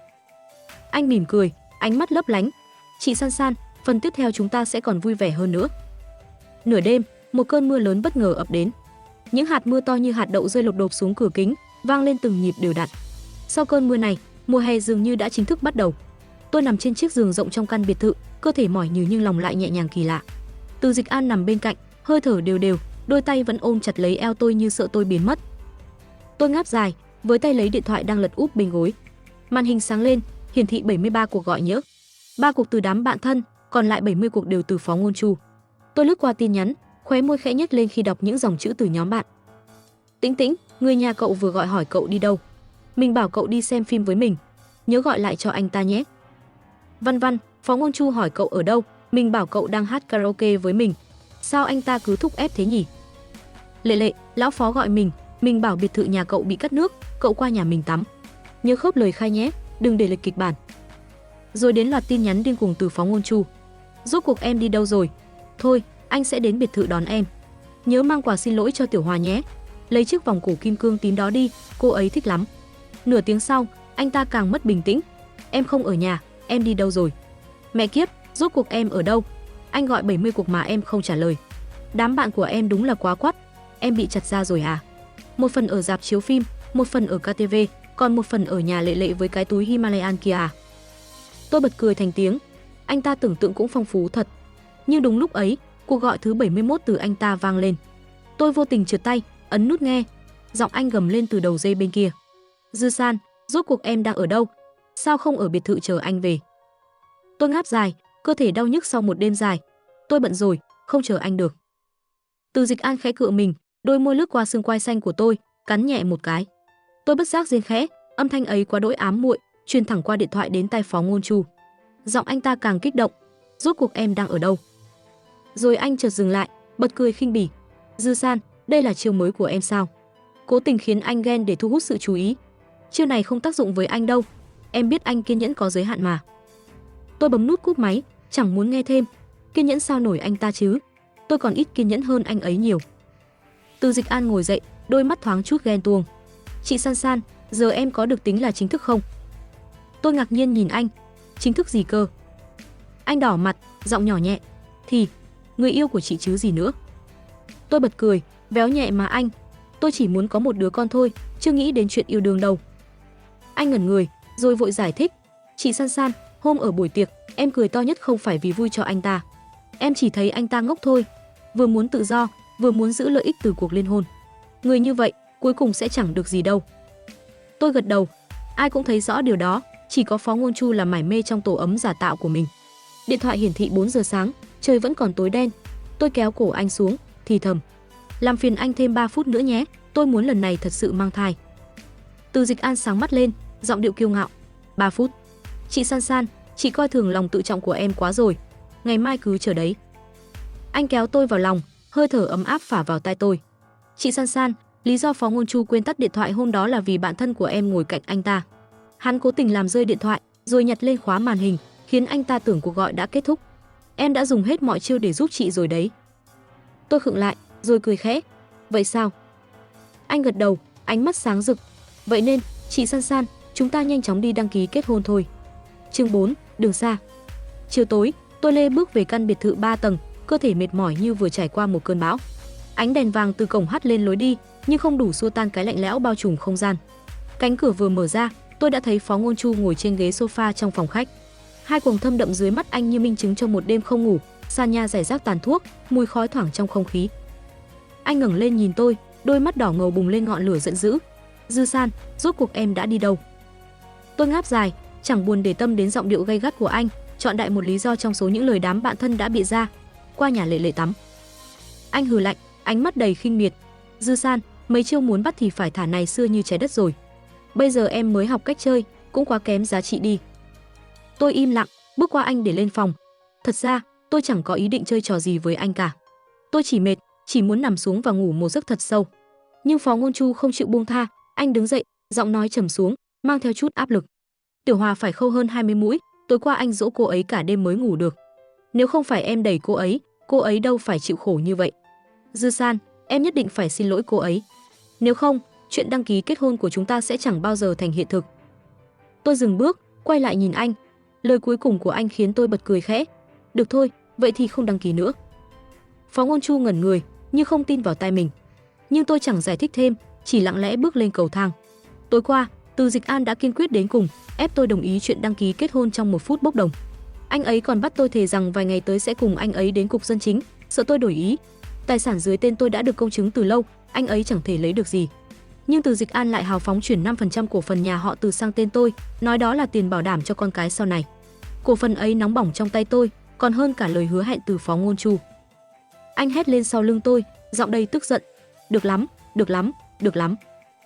Anh mỉm cười, ánh mắt lấp lánh. Chị San San, phần tiếp theo chúng ta sẽ còn vui vẻ hơn nữa. Nửa đêm, một cơn mưa lớn bất ngờ ập đến. Những hạt mưa to như hạt đậu rơi lộp độp xuống cửa kính, vang lên từng nhịp đều đặn. Sau cơn mưa này, mùa hè dường như đã chính thức bắt đầu. Tôi nằm trên chiếc giường rộng trong căn biệt thự, cơ thể mỏi nhừ nhưng lòng lại nhẹ nhàng kỳ lạ. Từ Dịch An nằm bên cạnh, hơi thở đều đều, đôi tay vẫn ôm chặt lấy eo tôi như sợ tôi biến mất. Tôi ngáp dài, với tay lấy điện thoại đang lật úp bên gối. Màn hình sáng lên, hiển thị 73 cuộc gọi nhỡ. 3 cuộc từ đám bạn thân, còn lại 70 cuộc đều từ Phó Ngôn Chu. Tôi lướt qua tin nhắn, khóe môi khẽ nhếch lên khi đọc những dòng chữ từ nhóm bạn. Tĩnh Tĩnh, người nhà cậu vừa gọi hỏi cậu đi đâu. Mình bảo cậu đi xem phim với mình, nhớ gọi lại cho anh ta nhé. Văn Văn, Phó Ngôn Chu hỏi cậu ở đâu, mình bảo cậu đang hát karaoke với mình. Sao anh ta cứ thúc ép thế nhỉ? Lệ Lệ, lão Phó gọi mình bảo biệt thự nhà cậu bị cắt nước, cậu qua nhà mình tắm. Nhớ khớp lời khai nhé, đừng để lệch kịch bản. Rồi đến loạt tin nhắn điên cuồng từ Phó Ngôn Chu. Rốt cuộc em đi đâu rồi? Thôi, anh sẽ đến biệt thự đón em. Nhớ mang quà xin lỗi cho Tiểu Hòa nhé. Lấy chiếc vòng cổ kim cương tím đó đi, cô ấy thích lắm. Nửa tiếng sau, anh ta càng mất bình tĩnh. Em không ở nhà, em đi đâu rồi? Mẹ kiếp, rốt cuộc em ở đâu? Anh gọi 70 cuộc mà em không trả lời. Đám bạn của em đúng là quá quắt. Em bị chặt ra rồi à? Một phần ở rạp chiếu phim, một phần ở KTV, còn một phần ở nhà Lệ Lệ với cái túi Himalayan kia à? Tôi bật cười thành tiếng. Anh ta tưởng tượng cũng phong phú thật. Nhưng đúng lúc ấy, Cuộc gọi thứ 71 từ anh ta vang lên. Tôi vô tình trượt tay, ấn nút nghe. Giọng anh gầm lên từ đầu dây bên kia. Dư San, rốt cuộc em đang ở đâu? Sao không ở biệt thự chờ anh về? Tôi ngáp dài, cơ thể đau nhức sau một đêm dài. Tôi bận rồi, không chờ anh được. Từ Dịch An khẽ cựa mình, đôi môi lướt qua xương quai xanh của tôi, cắn nhẹ một cái. Tôi bất giác rên khẽ, âm thanh ấy quá đỗi ám muội, truyền thẳng qua điện thoại đến tai Phó Ngôn Chu. Giọng anh ta càng kích động. Rốt cuộc em đang ở đâu? Rồi anh chợt dừng lại, bật cười khinh bỉ. Dư San, đây là chiêu mới của em sao? Cố tình khiến anh ghen để thu hút sự chú ý. Chiêu này không tác dụng với anh đâu. Em biết anh kiên nhẫn có giới hạn mà. Tôi bấm nút cúp máy, chẳng muốn nghe thêm. Kiên nhẫn sao nổi anh ta chứ? Tôi còn ít kiên nhẫn hơn anh ấy nhiều. Từ Dịch An ngồi dậy, đôi mắt thoáng chút ghen tuông. Chị San San, giờ em có được tính là chính thức không? Tôi ngạc nhiên nhìn anh. Chính thức gì cơ? Anh đỏ mặt, giọng nhỏ nhẹ. Thì, người yêu của chị chứ gì nữa. Tôi bật cười, véo nhẹ mà anh. Tôi chỉ muốn có một đứa con thôi, chưa nghĩ đến chuyện yêu đương đâu. Anh ngẩn người, rồi vội giải thích. Chị San San, hôm ở buổi tiệc, em cười to nhất không phải vì vui cho anh ta. Em chỉ thấy anh ta ngốc thôi. Vừa muốn tự do, vừa muốn giữ lợi ích từ cuộc liên hôn. Người như vậy, cuối cùng sẽ chẳng được gì đâu. Tôi gật đầu. Ai cũng thấy rõ điều đó, chỉ có Phó Ngôn Chu là mải mê trong tổ ấm giả tạo của mình. Điện thoại hiển thị 4 giờ sáng, trời vẫn còn tối đen. Tôi kéo cổ anh xuống, thì thầm. Làm phiền anh thêm 3 phút nữa nhé, tôi muốn lần này thật sự mang thai. Từ Dịch An sáng mắt lên, giọng điệu kiêu ngạo. 3 phút. Chị San San, chị coi thường lòng tự trọng của em quá rồi. Ngày mai cứ chờ đấy. Anh kéo tôi vào lòng, hơi thở ấm áp phả vào tai tôi. Chị San San, lý do Phó Ngôn Chu quên tắt điện thoại hôm đó là vì bạn thân của em ngồi cạnh anh ta. Hắn cố tình làm rơi điện thoại, rồi nhặt lên khóa màn hình, khiến anh ta tưởng cuộc gọi đã kết thúc. Em đã dùng hết mọi chiêu để giúp chị rồi đấy. Tôi khựng lại, rồi cười khẽ. Vậy sao? Anh gật đầu, ánh mắt sáng rực. Vậy nên, chị San San, chúng ta nhanh chóng đi đăng ký kết hôn thôi. Chương 4, đường xa. Chiều tối, tôi lê bước về căn biệt thự 3 tầng, cơ thể mệt mỏi như vừa trải qua một cơn bão. Ánh đèn vàng từ cổng hắt lên lối đi, nhưng không đủ xua tan cái lạnh lẽo bao trùm không gian. Cánh cửa vừa mở ra, tôi đã thấy Phó Ngôn Chu ngồi trên ghế sofa trong phòng khách. Hai quầng thâm đậm dưới mắt anh như minh chứng cho một đêm không ngủ, sàn nhà rải rác tàn thuốc, mùi khói thoảng trong không khí. Anh ngẩng lên nhìn tôi, đôi mắt đỏ ngầu bùng lên ngọn lửa giận dữ. Dư San, rốt cuộc em đã đi đâu? Tôi ngáp dài, chẳng buồn để tâm đến giọng điệu gay gắt của anh, chọn đại một lý do trong số những lời đám bạn thân đã bịa ra. Qua nhà Lệ Lệ tắm. Anh hừ lạnh, ánh mắt đầy khinh miệt. Dư San, mấy chiêu muốn bắt thì phải thả này xưa như trái đất rồi. Bây giờ em mới học cách chơi, cũng quá kém giá trị đi. Tôi im lặng, bước qua anh để lên phòng. Thật ra, tôi chẳng có ý định chơi trò gì với anh cả. Tôi chỉ mệt, chỉ muốn nằm xuống và ngủ một giấc thật sâu. Nhưng Phó Ngôn Chu không chịu buông tha, anh đứng dậy, giọng nói trầm xuống, mang theo chút áp lực. Tiểu Hòa phải khâu hơn 20 mũi, tối qua anh dỗ cô ấy cả đêm mới ngủ được. Nếu không phải em đẩy cô ấy đâu phải chịu khổ như vậy. Dư San, em nhất định phải xin lỗi cô ấy. Nếu không, chuyện đăng ký kết hôn của chúng ta sẽ chẳng bao giờ thành hiện thực. Tôi dừng bước, quay lại nhìn anh. Lời cuối cùng của anh khiến tôi bật cười khẽ. Được thôi, vậy thì không đăng ký nữa. Phó Ngôn Chu ngẩn người, như không tin vào tai mình. Nhưng tôi chẳng giải thích thêm, chỉ lặng lẽ bước lên cầu thang. Tối qua, Từ Dịch An đã kiên quyết đến cùng, ép tôi đồng ý chuyện đăng ký kết hôn trong 1 phút bốc đồng. Anh ấy còn bắt tôi thề rằng vài ngày tới sẽ cùng anh ấy đến cục dân chính, sợ tôi đổi ý. Tài sản dưới tên tôi đã được công chứng từ lâu, anh ấy chẳng thể lấy được gì. Nhưng Từ Dịch An lại hào phóng chuyển 5% cổ phần nhà họ Từ sang tên tôi, nói đó là tiền bảo đảm cho con cái sau này. Cổ phần ấy nóng bỏng trong tay tôi, còn hơn cả lời hứa hẹn từ Phó Ngôn Chu. Anh hét lên sau lưng tôi, giọng đầy tức giận. Được lắm, được lắm, được lắm.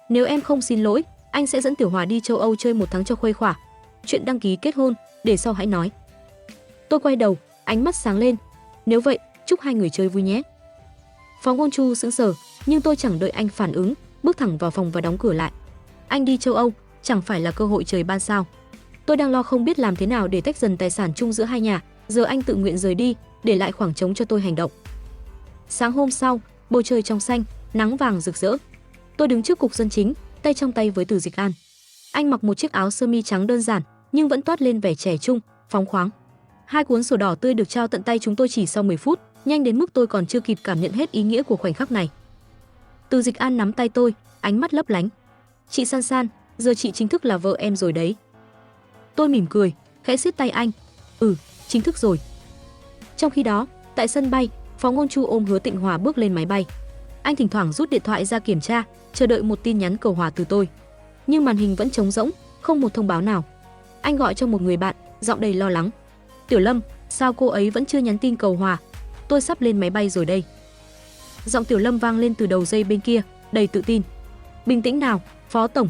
Nếu em không xin lỗi, anh sẽ dẫn Tiểu Hòa đi châu Âu chơi 1 tháng cho khuây khỏa. Chuyện đăng ký kết hôn, để sau hãy nói. Tôi quay đầu, ánh mắt sáng lên. Nếu vậy, chúc hai người chơi vui nhé. Phó Ngôn Chu sững sờ, nhưng tôi chẳng đợi anh phản ứng, bước thẳng vào phòng và đóng cửa lại. Anh đi châu Âu, chẳng phải là cơ hội trời ban sao? Tôi đang lo không biết làm thế nào để tách dần tài sản chung giữa hai nhà, giờ anh tự nguyện rời đi, để lại khoảng trống cho tôi hành động. Sáng hôm sau, bầu trời trong xanh, nắng vàng rực rỡ. Tôi đứng trước cục dân chính, tay trong tay với Từ Dịch An. Anh mặc một chiếc áo sơ mi trắng đơn giản, nhưng vẫn toát lên vẻ trẻ trung, phóng khoáng. Hai cuốn sổ đỏ tươi được trao tận tay chúng tôi chỉ sau 10 phút, nhanh đến mức tôi còn chưa kịp cảm nhận hết ý nghĩa của khoảnh khắc này. Từ Dịch An nắm tay tôi, ánh mắt lấp lánh. Chị San San, giờ chị chính thức là vợ em rồi đấy. Tôi mỉm cười, khẽ siết tay anh. Ừ, chính thức rồi. Trong khi đó, tại sân bay, Phó Ngôn Chu ôm Hứa Tịnh Hòa bước lên máy bay. Anh thỉnh thoảng rút điện thoại ra kiểm tra, chờ đợi một tin nhắn cầu hòa từ tôi. Nhưng màn hình vẫn trống rỗng, không một thông báo nào. Anh gọi cho một người bạn, giọng đầy lo lắng. Tiểu Lâm, sao cô ấy vẫn chưa nhắn tin cầu hòa? Tôi sắp lên máy bay rồi đây. Giọng Tiểu Lâm vang lên từ đầu dây bên kia, đầy tự tin. Bình tĩnh nào, Phó Tổng.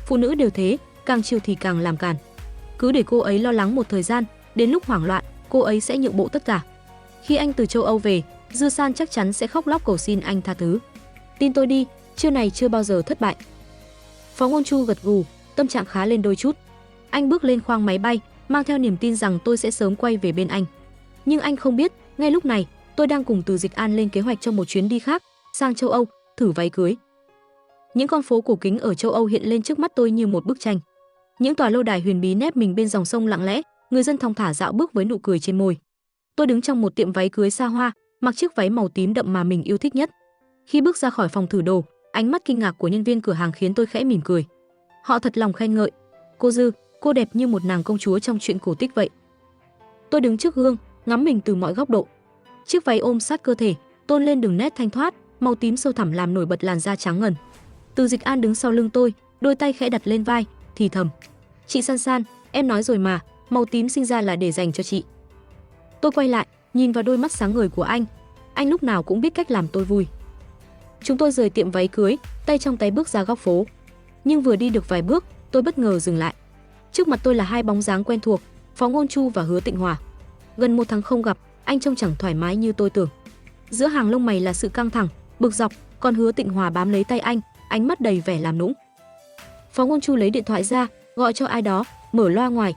Phụ nữ đều thế, càng chiều thì càng làm càn. Cứ để cô ấy lo lắng một thời gian, đến lúc hoảng loạn, cô ấy sẽ nhượng bộ tất cả. Khi anh từ châu Âu về, Dư San chắc chắn sẽ khóc lóc cầu xin anh tha thứ. Tin tôi đi, chiêu này chưa bao giờ thất bại. Phó Ngôn Chu gật gù, tâm trạng khá lên đôi chút. Anh bước lên khoang máy bay, mang theo niềm tin rằng tôi sẽ sớm quay về bên anh. Nhưng anh không biết, ngay lúc này, tôi đang cùng Từ Dịch An lên kế hoạch cho một chuyến đi khác, sang châu Âu, thử váy cưới. Những con phố cổ kính ở châu Âu hiện lên trước mắt tôi như một bức tranh. Những tòa lâu đài huyền bí nép mình bên dòng sông lặng lẽ, người dân thong thả dạo bước với nụ cười trên môi. Tôi đứng trong một tiệm váy cưới xa hoa, mặc chiếc váy màu tím đậm mà mình yêu thích nhất. Khi bước ra khỏi phòng thử đồ, ánh mắt kinh ngạc của nhân viên cửa hàng khiến tôi khẽ mỉm cười. Họ thật lòng khen ngợi. Cô Dư, cô đẹp như một nàng công chúa trong truyện cổ tích vậy. Tôi đứng trước gương, ngắm mình từ mọi góc độ. Chiếc váy ôm sát cơ thể, tôn lên đường nét thanh thoát, màu tím sâu thẳm làm nổi bật làn da trắng ngần. Từ Dịch An đứng sau lưng tôi, đôi tay khẽ đặt lên vai, thì thầm. Chị San San, em nói rồi mà, màu tím sinh ra là để dành cho chị. Tôi quay lại, nhìn vào đôi mắt sáng ngời của anh. Anh lúc nào cũng biết cách làm tôi vui. Chúng tôi rời tiệm váy cưới, tay trong tay bước ra góc phố. Nhưng vừa đi được vài bước, tôi bất ngờ dừng lại. Trước mặt tôi là hai bóng dáng quen thuộc, Phó Ngôn Chu và Hứa Tịnh Hòa. Gần một tháng không gặp, anh trông chẳng thoải mái như tôi tưởng. Giữa hàng lông mày là sự căng thẳng, bực dọc, còn Hứa Tịnh Hòa bám lấy tay anh, ánh mắt đầy vẻ làm nũng. Phó Ngôn Chu lấy điện thoại ra, gọi cho ai đó, mở loa ngoài.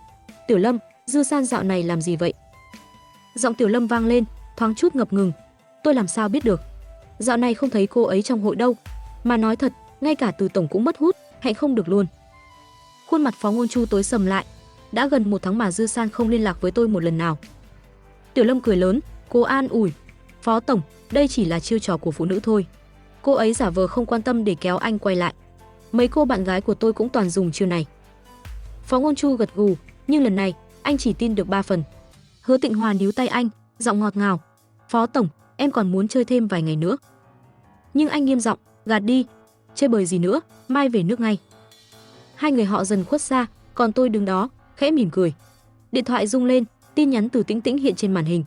Tiểu Lâm, Dư San dạo này làm gì vậy? Giọng Tiểu Lâm vang lên, thoáng chút ngập ngừng. Tôi làm sao biết được? Dạo này không thấy cô ấy trong hội đâu. Mà nói thật, ngay cả Từ Tổng cũng mất hút, hẹn không được luôn. Khuôn mặt Phó Ngôn Chu tối sầm lại. Đã gần một tháng mà Dư San không liên lạc với tôi một lần nào. Tiểu Lâm cười lớn, cô an ủi. Phó Tổng, đây chỉ là chiêu trò của phụ nữ thôi. Cô ấy giả vờ không quan tâm để kéo anh quay lại. Mấy cô bạn gái của tôi cũng toàn dùng chiêu này. Phó Ngôn Chu gật gù, nhưng lần này anh chỉ tin được 3 phần. Hứa Tịnh Hòa níu tay anh, giọng ngọt ngào. Phó Tổng, em còn muốn chơi thêm vài ngày nữa. Nhưng anh nghiêm giọng, gạt đi. Chơi bời gì nữa, mai về nước ngay. Hai người họ dần khuất xa, còn tôi đứng đó, khẽ mỉm cười. Điện thoại rung lên, tin nhắn từ Tĩnh Tĩnh hiện trên màn hình.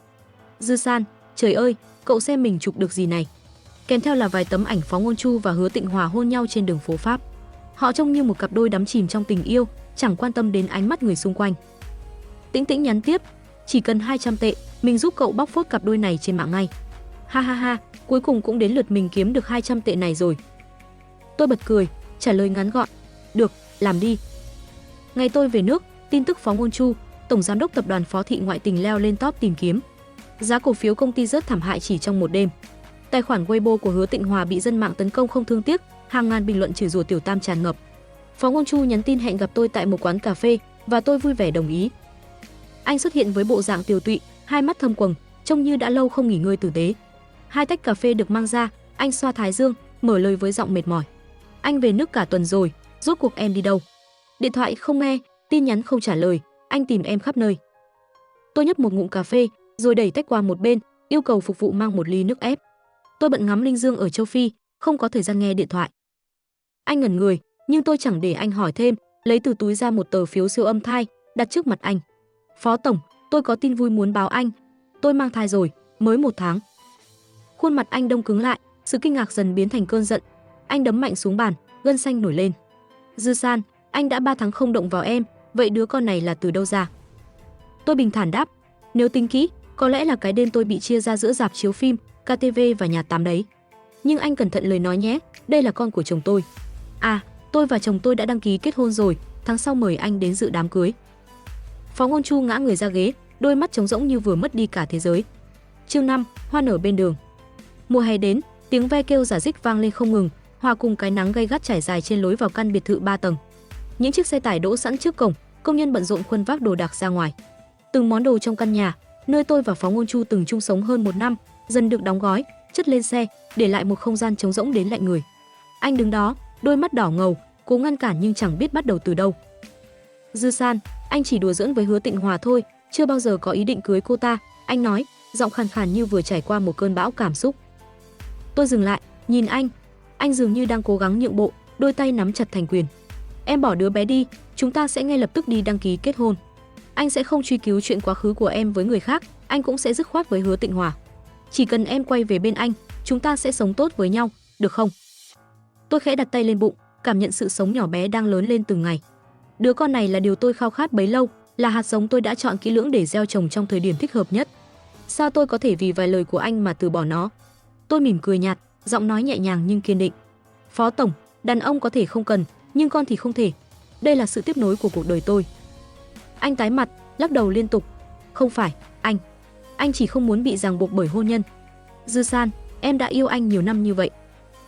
Dư San, trời ơi, cậu xem mình chụp được gì này. Kèm theo là vài tấm ảnh Phó Ngôn Chu và Hứa Tịnh Hòa hôn nhau trên đường phố Pháp. Họ trông như một cặp đôi đắm chìm trong tình yêu, chẳng quan tâm đến ánh mắt người xung quanh. Tĩnh Tĩnh nhắn tiếp, chỉ cần 200 tệ, mình giúp cậu bóc phốt cặp đôi này trên mạng ngay. Ha ha ha, cuối cùng cũng đến lượt mình kiếm được 200 tệ này rồi. Tôi bật cười, trả lời ngắn gọn, được, làm đi. Ngày tôi về nước, tin tức Phó Ngôn Chu, tổng giám đốc tập đoàn Phó Thị ngoại tình leo lên top tìm kiếm. Giá cổ phiếu công ty rớt thảm hại chỉ trong một đêm. Tài khoản Weibo của Hứa Tịnh Hòa bị dân mạng tấn công không thương tiếc, hàng ngàn bình luận chửi rủa Tiểu Tam tràn ngập. Phó Ngôn Chu nhắn tin hẹn gặp tôi tại một quán cà phê và tôi vui vẻ đồng ý. Anh xuất hiện với bộ dạng tiều tụy, hai mắt thâm quầng, trông như đã lâu không nghỉ ngơi tử tế. Hai tách cà phê được mang ra, anh xoa thái dương, mở lời với giọng mệt mỏi. Anh về nước cả tuần rồi, rốt cuộc em đi đâu? Điện thoại không nghe, tin nhắn không trả lời, anh tìm em khắp nơi. Tôi nhấp một ngụm cà phê, rồi đẩy tách qua một bên, yêu cầu phục vụ mang một ly nước ép. Tôi bận ngắm Linh Dương ở châu Phi, không có thời gian nghe điện thoại. Anh ngẩn người, nhưng tôi chẳng để anh hỏi thêm, lấy từ túi ra một tờ phiếu siêu âm thai, đặt trước mặt anh. Phó Tổng, tôi có tin vui muốn báo anh. Tôi mang thai rồi, mới 1 tháng. Khuôn mặt anh đông cứng lại, sự kinh ngạc dần biến thành cơn giận. Anh đấm mạnh xuống bàn, gân xanh nổi lên. Dư San, anh đã 3 tháng không động vào em, vậy đứa con này là từ đâu ra? Tôi bình thản đáp, nếu tính kỹ, có lẽ là cái đêm tôi bị chia ra giữa rạp chiếu phim, KTV và nhà tắm đấy. Nhưng anh cẩn thận lời nói nhé, đây là con của chồng tôi. À, tôi và chồng tôi đã đăng ký kết hôn rồi, tháng sau mời anh đến dự đám cưới. Phó Ngôn Chu ngã người ra ghế, đôi mắt trống rỗng như vừa mất đi cả thế giới. Chương 5, hoa nở bên đường. Mùa hè đến, tiếng ve kêu rả rích vang lên không ngừng, hòa cùng cái nắng gay gắt trải dài trên lối vào căn biệt thự 3 tầng. Những chiếc xe tải đỗ sẵn trước cổng, công nhân bận rộn khuân vác đồ đạc ra ngoài. Từng món đồ trong căn nhà, nơi tôi và Phó Ngôn Chu từng chung sống hơn 1 năm, dần được đóng gói, chất lên xe, để lại một không gian trống rỗng đến lạnh người. Anh đứng đó, đôi mắt đỏ ngầu, cố ngăn cản nhưng chẳng biết bắt đầu từ đâu. Dư San, anh chỉ đùa giỡn với Hứa Tịnh Hòa thôi, chưa bao giờ có ý định cưới cô ta, anh nói, giọng khàn khàn như vừa trải qua một cơn bão cảm xúc. Tôi dừng lại, nhìn anh dường như đang cố gắng nhượng bộ, đôi tay nắm chặt thành quyền. Em bỏ đứa bé đi, chúng ta sẽ ngay lập tức đi đăng ký kết hôn. Anh sẽ không truy cứu chuyện quá khứ của em với người khác, anh cũng sẽ dứt khoát với Hứa Tịnh Hòa. Chỉ cần em quay về bên anh, chúng ta sẽ sống tốt với nhau, được không? Tôi khẽ đặt tay lên bụng, cảm nhận sự sống nhỏ bé đang lớn lên từng ngày. Đứa con này là điều tôi khao khát bấy lâu, là hạt giống tôi đã chọn kỹ lưỡng để gieo trồng trong thời điểm thích hợp nhất. Sao tôi có thể vì vài lời của anh mà từ bỏ nó? Tôi mỉm cười nhạt, giọng nói nhẹ nhàng nhưng kiên định. Phó tổng, đàn ông có thể không cần, nhưng con thì không thể. Đây là sự tiếp nối của cuộc đời tôi. Anh tái mặt, lắc đầu liên tục. Không phải, anh chỉ không muốn bị ràng buộc bởi hôn nhân. Dư San, em đã yêu anh nhiều năm như vậy.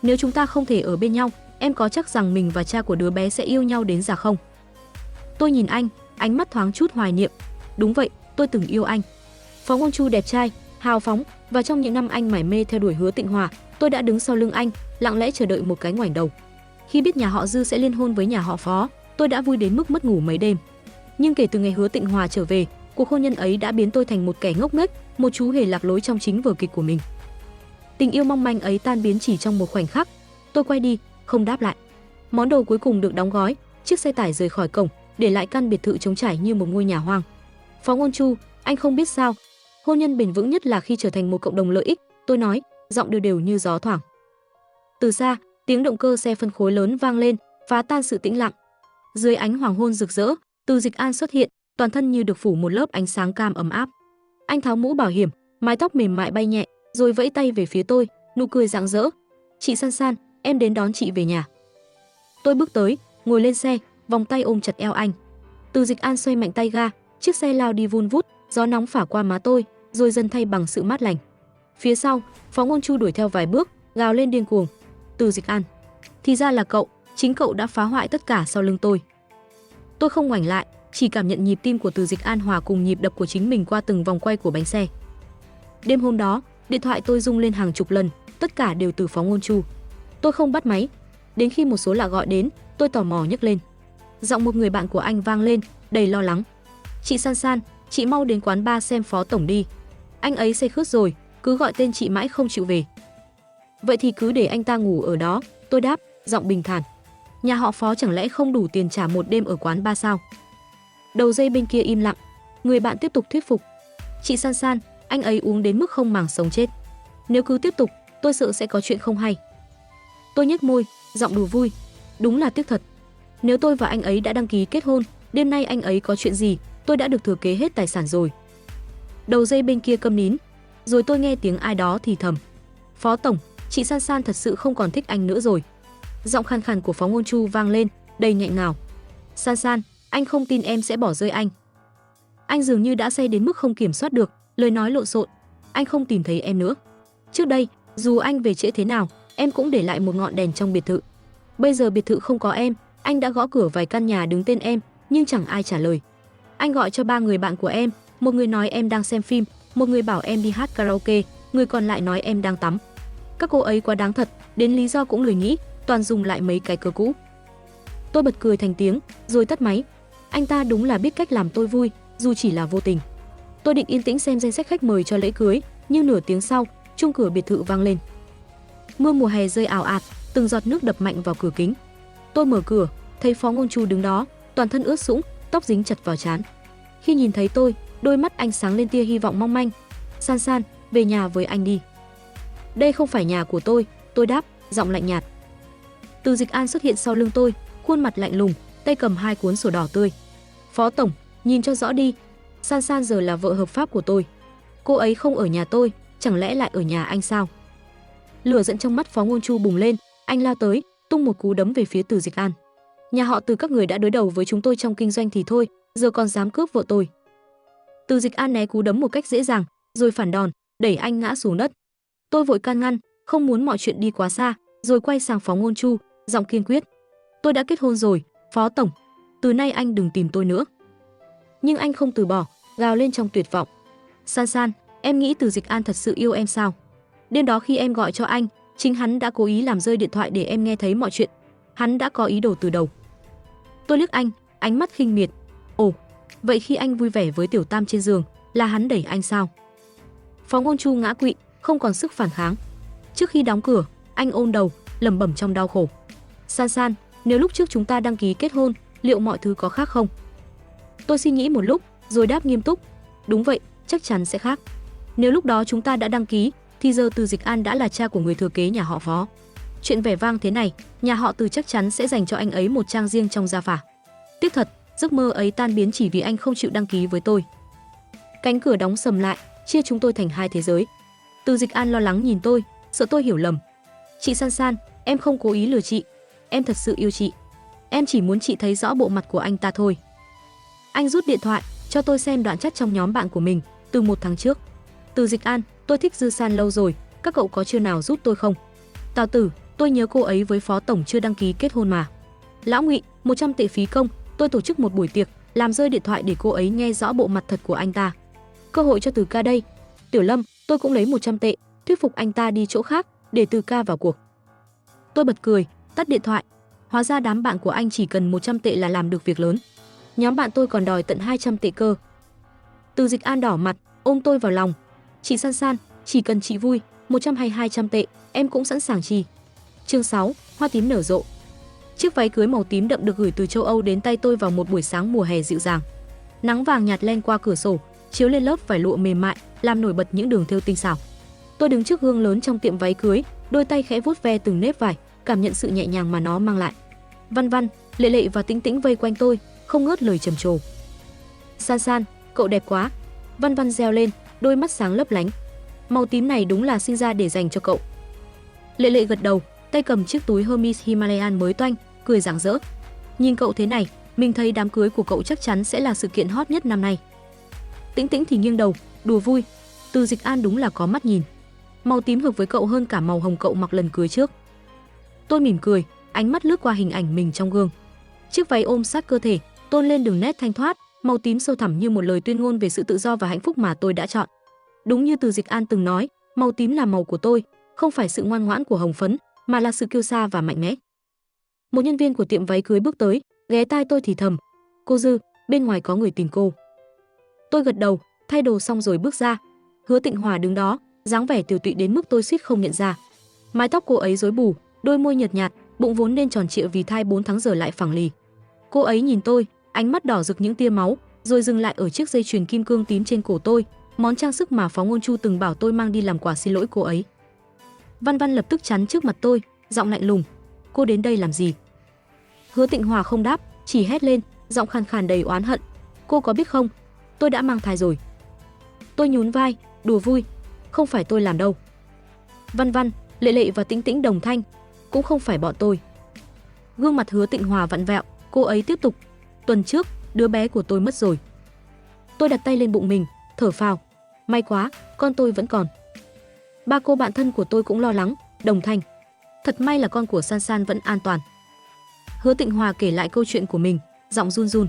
Nếu chúng ta không thể ở bên nhau, em có chắc rằng mình và cha của đứa bé sẽ yêu nhau đến già không? Tôi nhìn anh, ánh mắt thoáng chút hoài niệm. Đúng vậy, tôi từng yêu anh. Phó Ngôn Chu đẹp trai, hào phóng, và trong những năm anh mải mê theo đuổi Hứa Tịnh Hòa, tôi đã đứng sau lưng anh, lặng lẽ chờ đợi một cái ngoảnh đầu. Khi biết nhà họ Dư sẽ liên hôn với nhà họ Phó, tôi đã vui đến mức mất ngủ mấy đêm. Nhưng kể từ ngày Hứa Tịnh Hòa trở về, cuộc hôn nhân ấy đã biến tôi thành một kẻ ngốc nghếch, một chú hề lạc lối trong chính vở kịch của mình. Tình yêu mong manh ấy tan biến chỉ trong một khoảnh khắc. Tôi quay đi, không đáp lại. Món đồ cuối cùng được đóng gói, chiếc xe tải rời khỏi cổng, để lại căn biệt thự trống trải như một ngôi nhà hoang. Phó Ngôn Chu, anh không biết sao, hôn nhân bền vững nhất là khi trở thành một cộng đồng lợi ích, tôi nói, giọng đều đều như gió thoảng. Từ xa, tiếng động cơ xe phân khối lớn vang lên, phá tan sự tĩnh lặng. Dưới ánh hoàng hôn rực rỡ, Từ Dịch An xuất hiện, toàn thân như được phủ một lớp ánh sáng cam ấm áp. Anh tháo mũ bảo hiểm, mái tóc mềm mại bay nhẹ, rồi vẫy tay về phía tôi, nụ cười rạng rỡ. Chị San San, em đến đón chị về nhà. Tôi bước tới, ngồi lên xe, vòng tay ôm chặt eo anh. Từ Dịch An xoay mạnh tay ga, chiếc xe lao đi vun vút, gió nóng phả qua má tôi, rồi dần thay bằng sự mát lành. Phía sau, Phó Ngôn Chu đuổi theo vài bước, gào lên điên cuồng. Từ Dịch An, thì ra là cậu, chính cậu đã phá hoại tất cả sau lưng tôi. Tôi không ngoảnh lại, chỉ cảm nhận nhịp tim của Từ Dịch An hòa cùng nhịp đập của chính mình qua từng vòng quay của bánh xe. Đêm hôm đó, điện thoại tôi rung lên hàng chục lần, tất cả đều từ Phó Ngôn Chu. Tôi không bắt máy, đến khi một số lạ gọi đến, tôi tò mò nhấc lên. Giọng một người bạn của anh vang lên, đầy lo lắng. Chị San San, chị mau đến quán bar xem Phó tổng đi. Anh ấy say khướt rồi, cứ gọi tên chị mãi không chịu về. Vậy thì cứ để anh ta ngủ ở đó, tôi đáp, giọng bình thản. Nhà họ Phó chẳng lẽ không đủ tiền trả một đêm ở quán bar sao? Đầu dây bên kia im lặng, người bạn tiếp tục thuyết phục. Chị San San, anh ấy uống đến mức không màng sống chết. Nếu cứ tiếp tục, tôi sợ sẽ có chuyện không hay. Tôi nhếch môi, giọng đùa vui. Đúng là tiếc thật. Nếu tôi và anh ấy đã đăng ký kết hôn, đêm nay anh ấy có chuyện gì, tôi đã được thừa kế hết tài sản rồi. Đầu dây bên kia câm nín, rồi tôi nghe tiếng ai đó thì thầm. Phó tổng, chị San San thật sự không còn thích anh nữa rồi. Giọng khàn khàn của Phó Ngôn Chu vang lên, đầy nghẹn ngào. San San, anh không tin em sẽ bỏ rơi anh. Anh dường như đã say đến mức không kiểm soát được, lời nói lộn xộn. Anh không tìm thấy em nữa. Trước đây, dù anh về trễ thế nào, em cũng để lại một ngọn đèn trong biệt thự. Bây giờ biệt thự không có em, anh đã gõ cửa vài căn nhà đứng tên em, nhưng chẳng ai trả lời. Anh gọi cho 3 người bạn của em, một người nói em đang xem phim, một người bảo em đi hát karaoke, người còn lại nói em đang tắm. Các cô ấy quá đáng thật, đến lý do cũng lười nghĩ, toàn dùng lại mấy cái cớ cũ. Tôi bật cười thành tiếng, rồi tắt máy. Anh ta đúng là biết cách làm tôi vui, dù chỉ là vô tình. Tôi định yên tĩnh xem danh sách khách mời cho lễ cưới, nhưng nửa tiếng sau, chuông cửa biệt thự vang lên. Mưa mùa hè rơi ào ạt, từng giọt nước đập mạnh vào cửa kính. Tôi mở cửa, thấy Phó Ngôn Chu đứng đó, toàn thân ướt sũng, tóc dính chặt vào trán. Khi nhìn thấy tôi, đôi mắt anh sáng lên tia hy vọng mong manh. San San, về nhà với anh đi. Đây không phải nhà của tôi đáp, giọng lạnh nhạt. Từ Dịch An xuất hiện sau lưng tôi, khuôn mặt lạnh lùng, tay cầm 2 cuốn sổ đỏ tươi. Phó tổng, nhìn cho rõ đi. San San giờ là vợ hợp pháp của tôi. Cô ấy không ở nhà tôi, chẳng lẽ lại ở nhà anh sao? Lửa giận trong mắt Phó Ngôn Chu bùng lên, anh lao tới, tung một cú đấm về phía Từ Dịch An. Nhà họ Từ các người đã đối đầu với chúng tôi trong kinh doanh thì thôi, giờ còn dám cướp vợ tôi. Từ Dịch An né cú đấm một cách dễ dàng, rồi phản đòn, đẩy anh ngã xuống đất. Tôi vội can ngăn, không muốn mọi chuyện đi quá xa, rồi quay sang Phó Ngôn Chu, giọng kiên quyết. Tôi đã kết hôn rồi, Phó tổng, từ nay anh đừng tìm tôi nữa. Nhưng anh không từ bỏ, gào lên trong tuyệt vọng. San San, em nghĩ Từ Dịch An thật sự yêu em sao? Đêm đó khi em gọi cho anh, chính hắn đã cố ý làm rơi điện thoại để em nghe thấy mọi chuyện. Hắn đã có ý đồ từ đầu. Tôi liếc anh, ánh mắt khinh miệt. Ồ, vậy khi anh vui vẻ với Tiểu Tam trên giường, là hắn đẩy anh sao? Phó Ngôn Chu ngã quỵ, không còn sức phản kháng. Trước khi đóng cửa, anh ôm đầu, lẩm bẩm trong đau khổ. San San, nếu lúc trước chúng ta đăng ký kết hôn, liệu mọi thứ có khác không? Tôi suy nghĩ một lúc, rồi đáp nghiêm túc. Đúng vậy, chắc chắn sẽ khác. Nếu lúc đó chúng ta đã đăng ký, thì giờ Từ Dịch An đã là cha của người thừa kế nhà họ Phó. Chuyện vẻ vang thế này, nhà họ Từ chắc chắn sẽ dành cho anh ấy một trang riêng trong gia phả. Tiếc thật, giấc mơ ấy tan biến chỉ vì anh không chịu đăng ký với tôi. Cánh cửa đóng sầm lại, chia chúng tôi thành hai thế giới. Từ Dịch An lo lắng nhìn tôi, sợ tôi hiểu lầm. Chị San San, em không cố ý lừa chị. Em thật sự yêu chị. Em chỉ muốn chị thấy rõ bộ mặt của anh ta thôi. Anh rút điện thoại, cho tôi xem đoạn chat trong nhóm bạn của mình, từ 1 tháng trước. Từ Dịch An, tôi thích Dư San lâu rồi, các cậu có chưa nào giúp tôi không? Tào Tử, tôi nhớ cô ấy với Phó Tổng chưa đăng ký kết hôn mà. Lão Ngụy, 100 tệ phí công, tôi tổ chức một buổi tiệc, làm rơi điện thoại để cô ấy nghe rõ bộ mặt thật của anh ta. Cơ hội cho Từ ca đây. Tiểu Lâm, tôi cũng lấy 100 tệ, thuyết phục anh ta đi chỗ khác, để Từ ca vào cuộc. Tôi bật cười, tắt điện thoại. Hóa ra đám bạn của anh chỉ cần 100 tệ là làm được việc lớn. Nhóm bạn tôi còn đòi tận 200 tệ cơ. Từ Dịch An đỏ mặt, ôm tôi vào lòng. Chị San San, chỉ cần chị vui, 100 hay 200 tệ, em cũng sẵn sàng chi. Chương 6, hoa tím nở rộ. Chiếc váy cưới màu tím đậm được gửi từ châu Âu đến tay tôi vào một buổi sáng mùa hè dịu dàng. Nắng vàng nhạt len qua cửa sổ, chiếu lên lớp vải lụa mềm mại, làm nổi bật những đường thêu tinh xảo. Tôi đứng trước gương lớn trong tiệm váy cưới, đôi tay khẽ vuốt ve từng nếp vải, cảm nhận sự nhẹ nhàng mà nó mang lại. Văn Văn, Lệ Lệ và Tĩnh Tĩnh vây quanh tôi, không ngớt lời trầm trồ. San San, cậu đẹp quá. Văn Văn reo lên, đôi mắt sáng lấp lánh. Màu tím này đúng là sinh ra để dành cho cậu. Lệ Lệ gật đầu, tay cầm chiếc túi Hermes Himalayan mới toanh, cười rạng rỡ. Nhìn cậu thế này, mình thấy đám cưới của cậu chắc chắn sẽ là sự kiện hot nhất năm nay. Tĩnh Tĩnh thì nghiêng đầu, đùa vui. Từ Dịch An đúng là có mắt nhìn. Màu tím hợp với cậu hơn cả màu hồng cậu mặc lần cưới trước. Tôi mỉm cười, ánh mắt lướt qua hình ảnh mình trong gương. Chiếc váy ôm sát cơ thể, tôn lên đường nét thanh thoát, màu tím sâu thẳm như một lời tuyên ngôn về sự tự do và hạnh phúc mà tôi đã chọn. Đúng như Từ Dịch An từng nói, màu tím là màu của tôi, không phải sự ngoan ngoãn của hồng phấn, mà là sự kiêu sa và mạnh mẽ. Một nhân viên của tiệm váy cưới bước tới, ghé tai tôi thì thầm: "Cô Dư, bên ngoài có người tìm cô." Tôi gật đầu, thay đồ xong rồi bước ra. Hứa Tịnh Hòa đứng đó, dáng vẻ tiều tụy đến mức tôi suýt không nhận ra. Mái tóc cô ấy rối bù, đôi môi nhợt nhạt, bụng vốn nên tròn trịa vì thai 4 tháng giờ lại phẳng lì. Cô ấy nhìn tôi, ánh mắt đỏ rực những tia máu, rồi dừng lại ở chiếc dây chuyền kim cương tím trên cổ tôi, món trang sức mà Phó Ngôn Chu từng bảo tôi mang đi làm quà xin lỗi cô ấy. Văn Văn lập tức chắn trước mặt tôi, giọng lạnh lùng: "Cô đến đây làm gì?" Hứa Tịnh Hòa không đáp, chỉ hét lên, giọng khàn khàn đầy oán hận: "Cô có biết không, tôi đã mang thai rồi." Tôi nhún vai, đùa vui: "Không phải tôi làm đâu." Văn Văn, Lệ Lệ và Tĩnh Tĩnh đồng thanh: "Cũng không phải bọn tôi." Gương mặt Hứa Tịnh Hòa vặn vẹo, cô ấy tiếp tục: "Tuần trước, đứa bé của tôi mất rồi." Tôi đặt tay lên bụng mình, thở phào: "May quá, con tôi vẫn còn." Ba cô bạn thân của tôi cũng lo lắng, đồng thanh: "Thật may là con của San San vẫn an toàn." Hứa Tịnh Hòa kể lại câu chuyện của mình, giọng run run.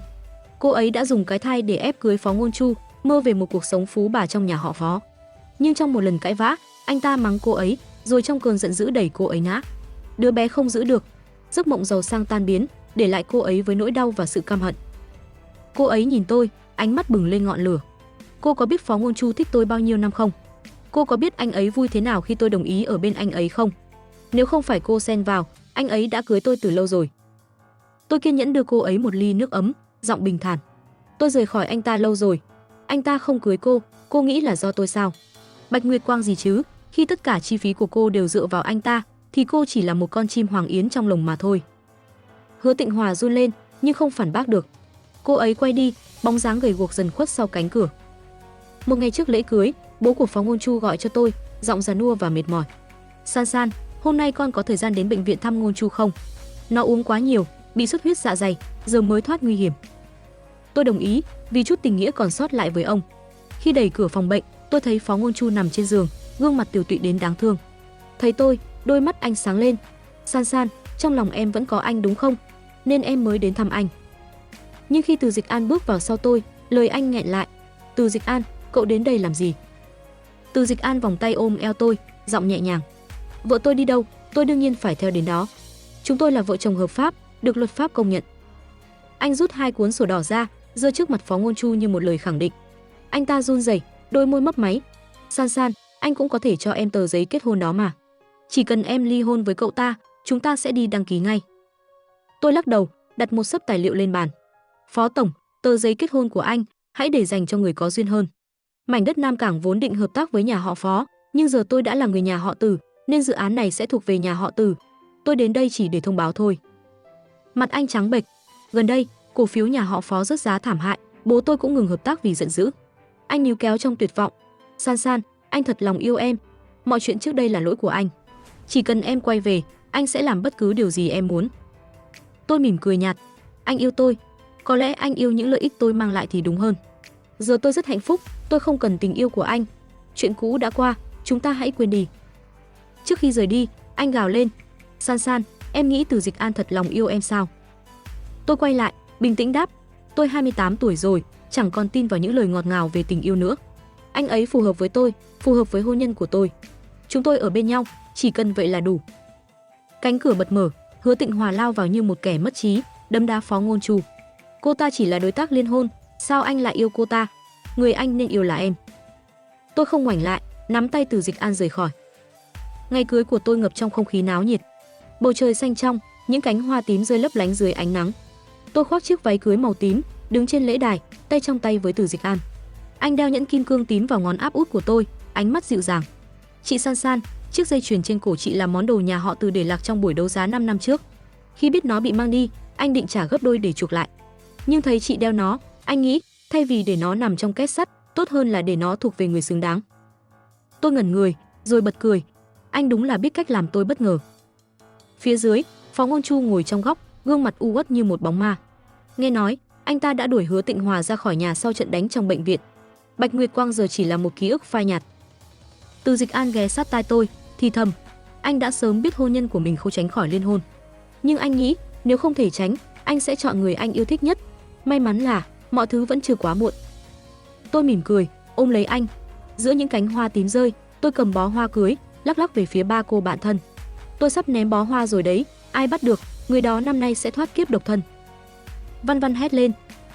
Cô ấy đã dùng cái thai để ép cưới Phó Ngôn Chu, mơ về một cuộc sống phú bà trong nhà họ Phó. Nhưng trong một lần cãi vã, anh ta mắng cô ấy, rồi trong cơn giận dữ đẩy cô ấy ngã. Đứa bé không giữ được, giấc mộng giàu sang tan biến, để lại cô ấy với nỗi đau và sự căm hận. Cô ấy nhìn tôi, ánh mắt bừng lên ngọn lửa. Cô có biết Phó Ngôn Chu thích tôi bao nhiêu năm không? Cô có biết anh ấy vui thế nào khi tôi đồng ý ở bên anh ấy không? Nếu không phải cô xen vào, anh ấy đã cưới tôi từ lâu rồi. Tôi kiên nhẫn đưa cô ấy một ly nước ấm, giọng bình thản: "Tôi rời khỏi anh ta lâu rồi. Anh ta không cưới cô nghĩ là do tôi sao? Bạch Nguyệt Quang gì chứ, khi tất cả chi phí của cô đều dựa vào anh ta, thì cô chỉ là một con chim hoàng yến trong lồng mà thôi." Hứa Tịnh Hòa run lên, nhưng không phản bác được. Cô ấy quay đi, bóng dáng gầy guộc dần khuất sau cánh cửa. Một ngày trước lễ cưới, bố của Phó Ngôn Chu gọi cho tôi, giọng già nua và mệt mỏi: "San San, hôm nay con có thời gian đến bệnh viện thăm Ngôn Chu không? Nó uống quá nhiều, bị xuất huyết dạ dày, giờ mới thoát nguy hiểm." Tôi đồng ý, vì chút tình nghĩa còn sót lại với ông. Khi đẩy cửa phòng bệnh, tôi thấy Phó Ngôn Chu nằm trên giường, gương mặt tiều tụy đến đáng thương. Thấy tôi, đôi mắt anh sáng lên: "San San, trong lòng em vẫn có anh đúng không? Nên em mới đến thăm anh." Nhưng khi Từ Dịch An bước vào sau tôi, lời anh nghẹn lại: "Từ Dịch An, cậu đến đây làm gì?" Từ Dịch An vòng tay ôm eo tôi, giọng nhẹ nhàng: "Vợ tôi đi đâu, tôi đương nhiên phải theo đến đó. Chúng tôi là vợ chồng hợp pháp, được luật pháp công nhận." Anh rút 2 cuốn sổ đỏ ra, giơ trước mặt Phó Ngôn Chu như một lời khẳng định. Anh ta run rẩy, đôi môi mấp máy: San San, anh cũng có thể cho em tờ giấy kết hôn đó mà. Chỉ cần em ly hôn với cậu ta, chúng ta sẽ đi đăng ký ngay. Tôi lắc đầu, đặt một xấp tài liệu lên bàn. Phó tổng, tờ giấy kết hôn của anh, hãy để dành cho người có duyên hơn. Mảnh đất Nam Cảng vốn định hợp tác với nhà họ Phó, nhưng giờ tôi đã là người nhà họ Từ, nên dự án này sẽ thuộc về nhà họ Từ. Tôi đến đây chỉ để thông báo thôi. Mặt anh trắng bệch. Gần đây, cổ phiếu nhà họ Phó rớt giá thảm hại, bố tôi cũng ngừng hợp tác vì giận dữ. Anh níu kéo trong tuyệt vọng. San San, anh thật lòng yêu em. Mọi chuyện trước đây là lỗi của anh. Chỉ cần em quay về, anh sẽ làm bất cứ điều gì em muốn. Tôi mỉm cười nhạt. Anh yêu tôi. Có lẽ anh yêu những lợi ích tôi mang lại thì đúng hơn. Giờ tôi rất hạnh phúc, tôi không cần tình yêu của anh. Chuyện cũ đã qua, chúng ta hãy quên đi. Trước khi rời đi, anh gào lên. San San, em nghĩ Từ Dịch An thật lòng yêu em sao? Tôi quay lại, bình tĩnh đáp. Tôi 28 tuổi rồi, chẳng còn tin vào những lời ngọt ngào về tình yêu nữa. Anh ấy phù hợp với tôi, phù hợp với hôn nhân của tôi. Chúng tôi ở bên nhau, chỉ cần vậy là đủ. Cánh cửa bật mở, Hứa Tịnh Hòa lao vào như một kẻ mất trí, đấm đá Phó Ngôn Chu. Cô ta chỉ là đối tác liên hôn, sao anh lại yêu cô ta? Người anh nên yêu là em. Tôi không ngoảnh lại, nắm tay Từ Dịch An rời khỏi. Ngày cưới của tôi ngập trong không khí náo nhiệt. Bầu trời xanh trong, những cánh hoa tím rơi lấp lánh dưới ánh nắng. Tôi khoác chiếc váy cưới màu tím, đứng trên lễ đài, tay trong tay với Từ Dịch An. Anh đeo nhẫn kim cương tím vào ngón áp út của tôi, ánh mắt dịu dàng. Chị San San, chiếc dây chuyền trên cổ chị là món đồ nhà họ Từ để lạc trong buổi đấu giá 5 năm trước. Khi biết nó bị mang đi, anh định trả gấp đôi để chuộc lại. Nhưng thấy chị đeo nó, anh nghĩ thay vì để nó nằm trong két sắt, tốt hơn là để nó thuộc về người xứng đáng. Tôi ngẩn người, rồi bật cười. Anh đúng là biết cách làm tôi bất ngờ. Phía dưới, Phó Ngôn Chu ngồi trong góc, gương mặt u uất như một bóng ma. Nghe nói, anh ta đã đuổi Hứa Tịnh Hòa ra khỏi nhà sau trận đánh trong bệnh viện. Bạch Nguyệt Quang giờ chỉ là một ký ức phai nhạt. Từ Dịch An ghé sát tai tôi, thì thầm. Anh đã sớm biết hôn nhân của mình không tránh khỏi liên hôn. Nhưng anh nghĩ, nếu không thể tránh, anh sẽ chọn người anh yêu thích nhất. May mắn là, mọi thứ vẫn chưa quá muộn. Tôi mỉm cười, ôm lấy anh. Giữa những cánh hoa tím rơi, tôi cầm bó hoa cưới, lắc lắc về phía ba cô bạn thân. Tôi sắp ném bó hoa rồi đấy, ai bắt được, người đó năm nay sẽ thoát kiếp độc thân. Văn Văn hét lên.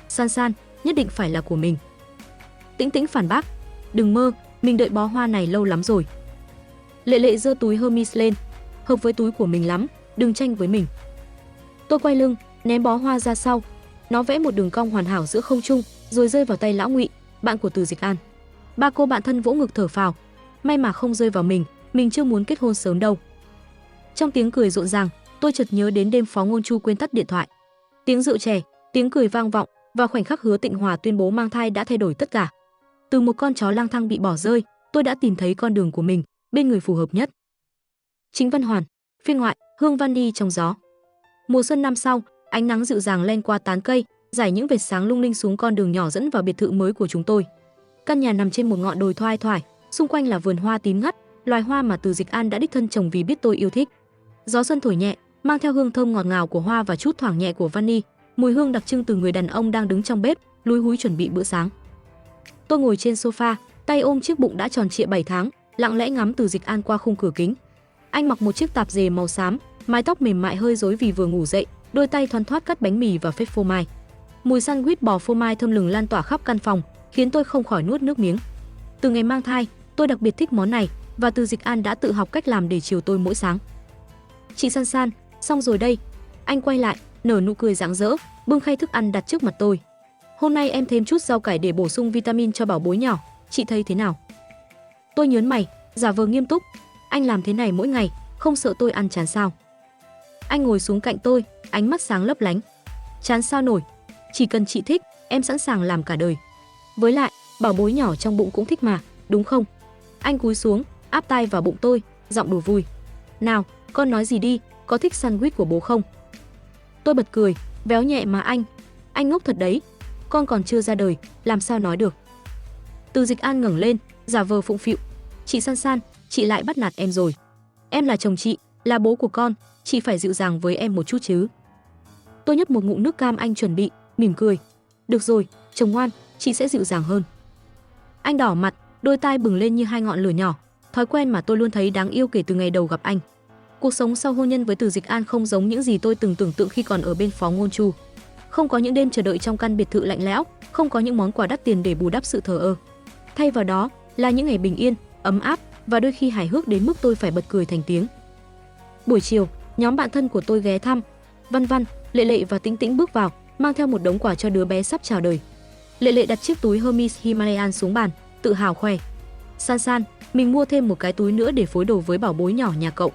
San San, nhất định phải là của mình. Tĩnh Tĩnh phản bác. Đừng mơ, mình đợi bó hoa này lâu lắm rồi. Lệ Lệ giơ túi Hermes lên. Hợp với túi của mình lắm, đừng tranh với mình. Tôi quay lưng, ném bó hoa ra sau. Nó vẽ một đường cong hoàn hảo giữa không trung, rồi rơi vào tay Lão Ngụy, bạn của Từ Dịch An. Ba cô bạn thân vỗ ngực thở phào. May mà không rơi vào mình chưa muốn kết hôn sớm đâu. Trong tiếng cười rộn ràng, tôi chợt nhớ đến đêm Phó Ngôn Chu quên tắt điện thoại. Tiếng rượu chè, tiếng cười vang vọng, và khoảnh khắc Hứa Tịnh Hòa tuyên bố mang thai đã thay đổi tất cả. Từ một con chó lang thang bị bỏ rơi, tôi đã tìm thấy con đường của mình, bên người phù hợp nhất. Chính Văn Hoàn, phiên ngoại, hương vani trong gió. Mùa xuân năm sau, ánh nắng dịu dàng len qua tán cây, rải những vệt sáng lung linh xuống con đường nhỏ dẫn vào biệt thự mới của chúng tôi. Căn nhà nằm trên một ngọn đồi thoai thoải, xung quanh là vườn hoa tím ngắt, loài hoa mà Từ Dịch An đã đích thân trồng vì biết tôi yêu thích. Gió xuân thổi nhẹ, mang theo hương thơm ngọt ngào của hoa và chút thoảng nhẹ của vani, mùi hương đặc trưng từ người đàn ông đang đứng trong bếp, lúi húi chuẩn bị bữa sáng. Tôi ngồi trên sofa, tay ôm chiếc bụng đã tròn trịa 7 tháng, lặng lẽ ngắm Từ Dịch An qua khung cửa kính. Anh mặc một chiếc tạp dề màu xám, mái tóc mềm mại hơi rối vì vừa ngủ dậy, đôi tay thoăn thoắt cắt bánh mì và phết phô mai. Mùi sandwich bò phô mai thơm lừng lan tỏa khắp căn phòng, khiến tôi không khỏi nuốt nước miếng. Từ ngày mang thai, tôi đặc biệt thích món này, và Từ Dịch An đã tự học cách làm để chiều tôi mỗi sáng. Chị San San, xong rồi đây. Anh quay lại, nở nụ cười rạng rỡ, bưng khay thức ăn đặt trước mặt tôi. Hôm nay em thêm chút rau cải để bổ sung vitamin cho bảo bối nhỏ, chị thấy thế nào? Tôi nhớn mày, giả vờ nghiêm túc. Anh làm thế này mỗi ngày, không sợ tôi ăn chán sao? Anh ngồi xuống cạnh tôi, ánh mắt sáng lấp lánh. Chán sao nổi, chỉ cần chị thích, em sẵn sàng làm cả đời. Với lại, bảo bối nhỏ trong bụng cũng thích mà, đúng không? Anh cúi xuống, áp tai vào bụng tôi, giọng đùa vui. Nào, con nói gì đi, có thích sandwich của bố không? Tôi bật cười, véo nhẹ mà anh ngốc thật đấy, con còn chưa ra đời, làm sao nói được. Từ Dịch An ngẩng lên, giả vờ phụng phịu. Chị San San, chị lại bắt nạt em rồi. Em là chồng chị, là bố của con, chị phải dịu dàng với em một chút chứ. Tôi nhấp một ngụm nước cam anh chuẩn bị, mỉm cười. Được rồi, chồng ngoan, chị sẽ dịu dàng hơn. Anh đỏ mặt, đôi tai bừng lên như hai ngọn lửa nhỏ, thói quen mà tôi luôn thấy đáng yêu kể từ ngày đầu gặp anh. Cuộc sống sau hôn nhân với Từ Dịch An không giống những gì tôi từng tưởng tượng khi còn ở bên Phó Ngôn Chu. Không có những đêm chờ đợi trong căn biệt thự lạnh lẽo, không có những món quà đắt tiền để bù đắp sự thờ ơ. Thay vào đó là những ngày bình yên, ấm áp và đôi khi hài hước đến mức tôi phải bật cười thành tiếng. Buổi chiều, nhóm bạn thân của tôi ghé thăm. Văn Văn, Lệ Lệ và Tĩnh Tĩnh bước vào, mang theo một đống quà cho đứa bé sắp chào đời. Lệ Lệ đặt chiếc túi Hermes Himalayan xuống bàn, tự hào khoe. San San, mình mua thêm một cái túi nữa để phối đồ với bảo bối nhỏ nhà cậu.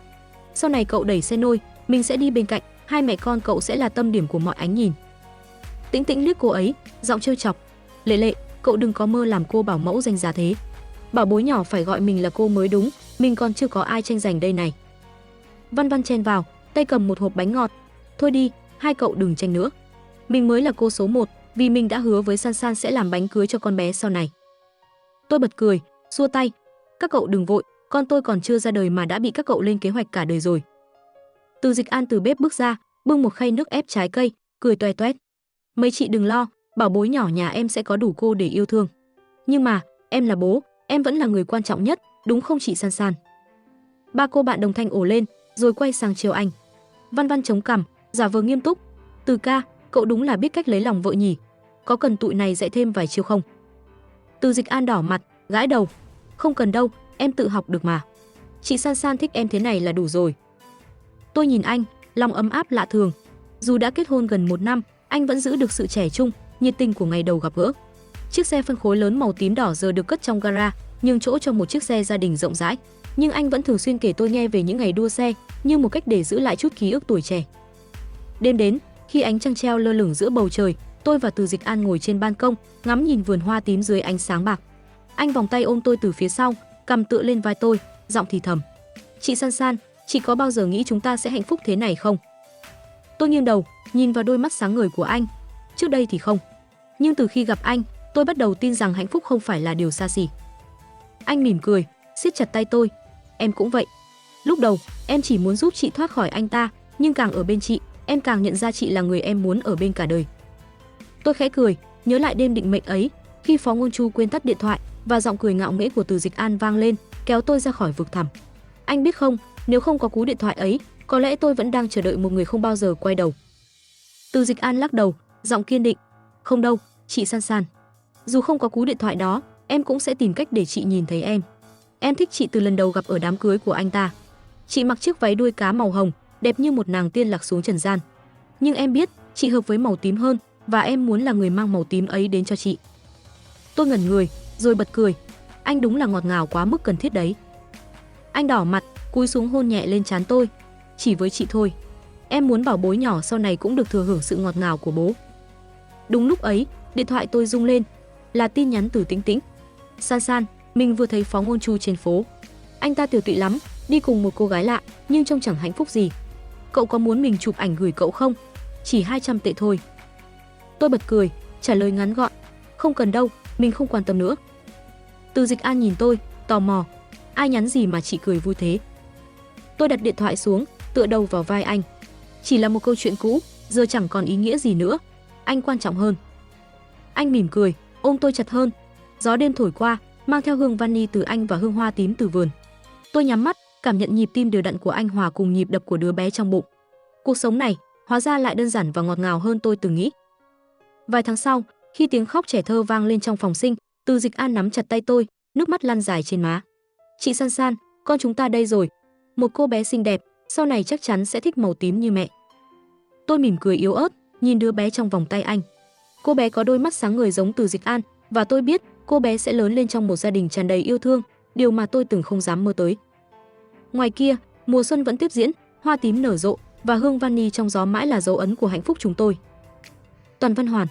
Sau này cậu đẩy xe nôi, mình sẽ đi bên cạnh, hai mẹ con cậu sẽ là tâm điểm của mọi ánh nhìn. Tĩnh Tĩnh liếc cô ấy, giọng trêu chọc. Lệ Lệ, cậu đừng có mơ làm cô bảo mẫu danh giá thế. Bảo bối nhỏ phải gọi mình là cô mới đúng, mình còn chưa có ai tranh giành đây này. Văn Văn chen vào, tay cầm một hộp bánh ngọt. Thôi đi, hai cậu đừng tranh nữa. Mình mới là cô số 1, vì mình đã hứa với San San sẽ làm bánh cưới cho con bé sau này. Tôi bật cười, xua tay. Các cậu đừng vội, con tôi còn chưa ra đời mà đã bị các cậu lên kế hoạch cả đời rồi. Từ Dịch An từ bếp bước ra, bưng một khay nước ép trái cây, cười toe toét. Mấy chị đừng lo, bảo bối nhỏ nhà em sẽ có đủ cô để yêu thương. Nhưng mà, em là bố, em vẫn là người quan trọng nhất, đúng không chị San San? Ba cô bạn đồng thanh ồ lên, rồi quay sang chiều anh. Văn Văn chống cằm, giả vờ nghiêm túc. Từ ca, cậu đúng là biết cách lấy lòng vợ nhỉ? Có cần tụi này dạy thêm vài chiêu không? Từ Dịch An đỏ mặt, gãi đầu. Không cần đâu, em tự học được mà. Chị San San thích em thế này là đủ rồi. Tôi nhìn anh, lòng ấm áp lạ thường. Dù đã kết hôn gần 1 năm, anh vẫn giữ được sự trẻ trung, nhiệt tình của ngày đầu gặp gỡ. Chiếc xe phân khối lớn màu tím đỏ giờ được cất trong gara, nhường chỗ cho một chiếc xe gia đình rộng rãi. Nhưng anh vẫn thường xuyên kể tôi nghe về những ngày đua xe, như một cách để giữ lại chút ký ức tuổi trẻ. Đêm đến, khi ánh trăng treo lơ lửng giữa bầu trời, tôi và Từ Dịch An ngồi trên ban công, ngắm nhìn vườn hoa tím dưới ánh sáng bạc. Anh vòng tay ôm tôi từ phía sau, cầm tựa lên vai tôi, giọng thì thầm. Chị San San, chị có bao giờ nghĩ chúng ta sẽ hạnh phúc thế này không? Tôi nghiêng đầu, nhìn vào đôi mắt sáng ngời của anh. Trước đây thì không. Nhưng từ khi gặp anh, tôi bắt đầu tin rằng hạnh phúc không phải là điều xa xỉ. Anh mỉm cười, siết chặt tay tôi. Em cũng vậy. Lúc đầu, em chỉ muốn giúp chị thoát khỏi anh ta, nhưng càng ở bên chị, em càng nhận ra chị là người em muốn ở bên cả đời. Tôi khẽ cười, nhớ lại đêm định mệnh ấy, khi Phó Ngôn Chu quên tắt điện thoại và giọng cười ngạo nghễ của Từ Dịch An vang lên, kéo tôi ra khỏi vực thẳm. Anh biết không, nếu không có cú điện thoại ấy, có lẽ tôi vẫn đang chờ đợi một người không bao giờ quay đầu. Từ Dịch An lắc đầu, giọng kiên định. Không đâu, chị San San. Dù không có cú điện thoại đó, em cũng sẽ tìm cách để chị nhìn thấy em. Em thích chị từ lần đầu gặp ở đám cưới của anh ta. Chị mặc chiếc váy đuôi cá màu hồng, đẹp như một nàng tiên lạc xuống trần gian. Nhưng em biết, chị hợp với màu tím hơn, và em muốn là người mang màu tím ấy đến cho chị. Tôi ngẩn người, rồi bật cười. Anh đúng là ngọt ngào quá mức cần thiết đấy. Anh đỏ mặt, cúi xuống hôn nhẹ lên trán tôi. Chỉ với chị thôi. Em muốn bảo bối nhỏ sau này cũng được thừa hưởng sự ngọt ngào của bố. Đúng lúc ấy, điện thoại tôi rung lên. Là tin nhắn từ Tĩnh Tĩnh. San San, mình vừa thấy Phó Ngôn Chu trên phố. Anh ta tiều tụy lắm, đi cùng một cô gái lạ, nhưng trông chẳng hạnh phúc gì. Cậu có muốn mình chụp ảnh gửi cậu không? Chỉ 200 tệ thôi. Tôi bật cười, trả lời ngắn gọn. Không cần đâu, mình không quan tâm nữa. Từ Dịch An nhìn tôi, tò mò. Ai nhắn gì mà chị cười vui thế? Tôi đặt điện thoại xuống, tựa đầu vào vai anh. Chỉ là một câu chuyện cũ, giờ chẳng còn ý nghĩa gì nữa. Anh quan trọng hơn. Anh mỉm cười, ôm tôi chặt hơn. Gió đêm thổi qua, mang theo hương vani từ anh và hương hoa tím từ vườn. Tôi nhắm mắt, cảm nhận nhịp tim đều đặn của anh hòa cùng nhịp đập của đứa bé trong bụng. Cuộc sống này, hóa ra lại đơn giản và ngọt ngào hơn tôi từng nghĩ. Vài tháng sau, khi tiếng khóc trẻ thơ vang lên trong phòng sinh, Từ Dịch An nắm chặt tay tôi, nước mắt lăn dài trên má. Chị San San, con chúng ta đây rồi. Một cô bé xinh đẹp, sau này chắc chắn sẽ thích màu tím như mẹ. Tôi mỉm cười yếu ớt, nhìn đứa bé trong vòng tay anh. Cô bé có đôi mắt sáng ngời giống Từ Dịch An, và tôi biết cô bé sẽ lớn lên trong một gia đình tràn đầy yêu thương, điều mà tôi từng không dám mơ tới. Ngoài kia, mùa xuân vẫn tiếp diễn, hoa tím nở rộ và hương vani trong gió mãi là dấu ấn của hạnh phúc chúng tôi. Toàn văn hoàn.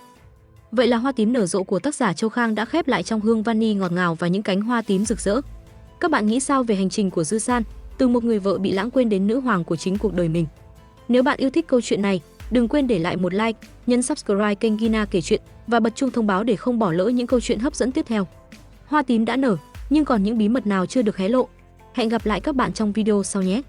Vậy là Hoa tím nở rộ của tác giả Châu Khang đã khép lại trong hương vani ngọt ngào và những cánh hoa tím rực rỡ. Các bạn nghĩ sao về hành trình của Dư San, từ một người vợ bị lãng quên đến nữ hoàng của chính cuộc đời mình? Nếu bạn yêu thích câu chuyện này, đừng quên để lại một like, nhấn subscribe kênh Gina kể chuyện và bật chuông thông báo để không bỏ lỡ những câu chuyện hấp dẫn tiếp theo. Hoa tím đã nở, nhưng còn những bí mật nào chưa được hé lộ? Hẹn gặp lại các bạn trong video sau nhé!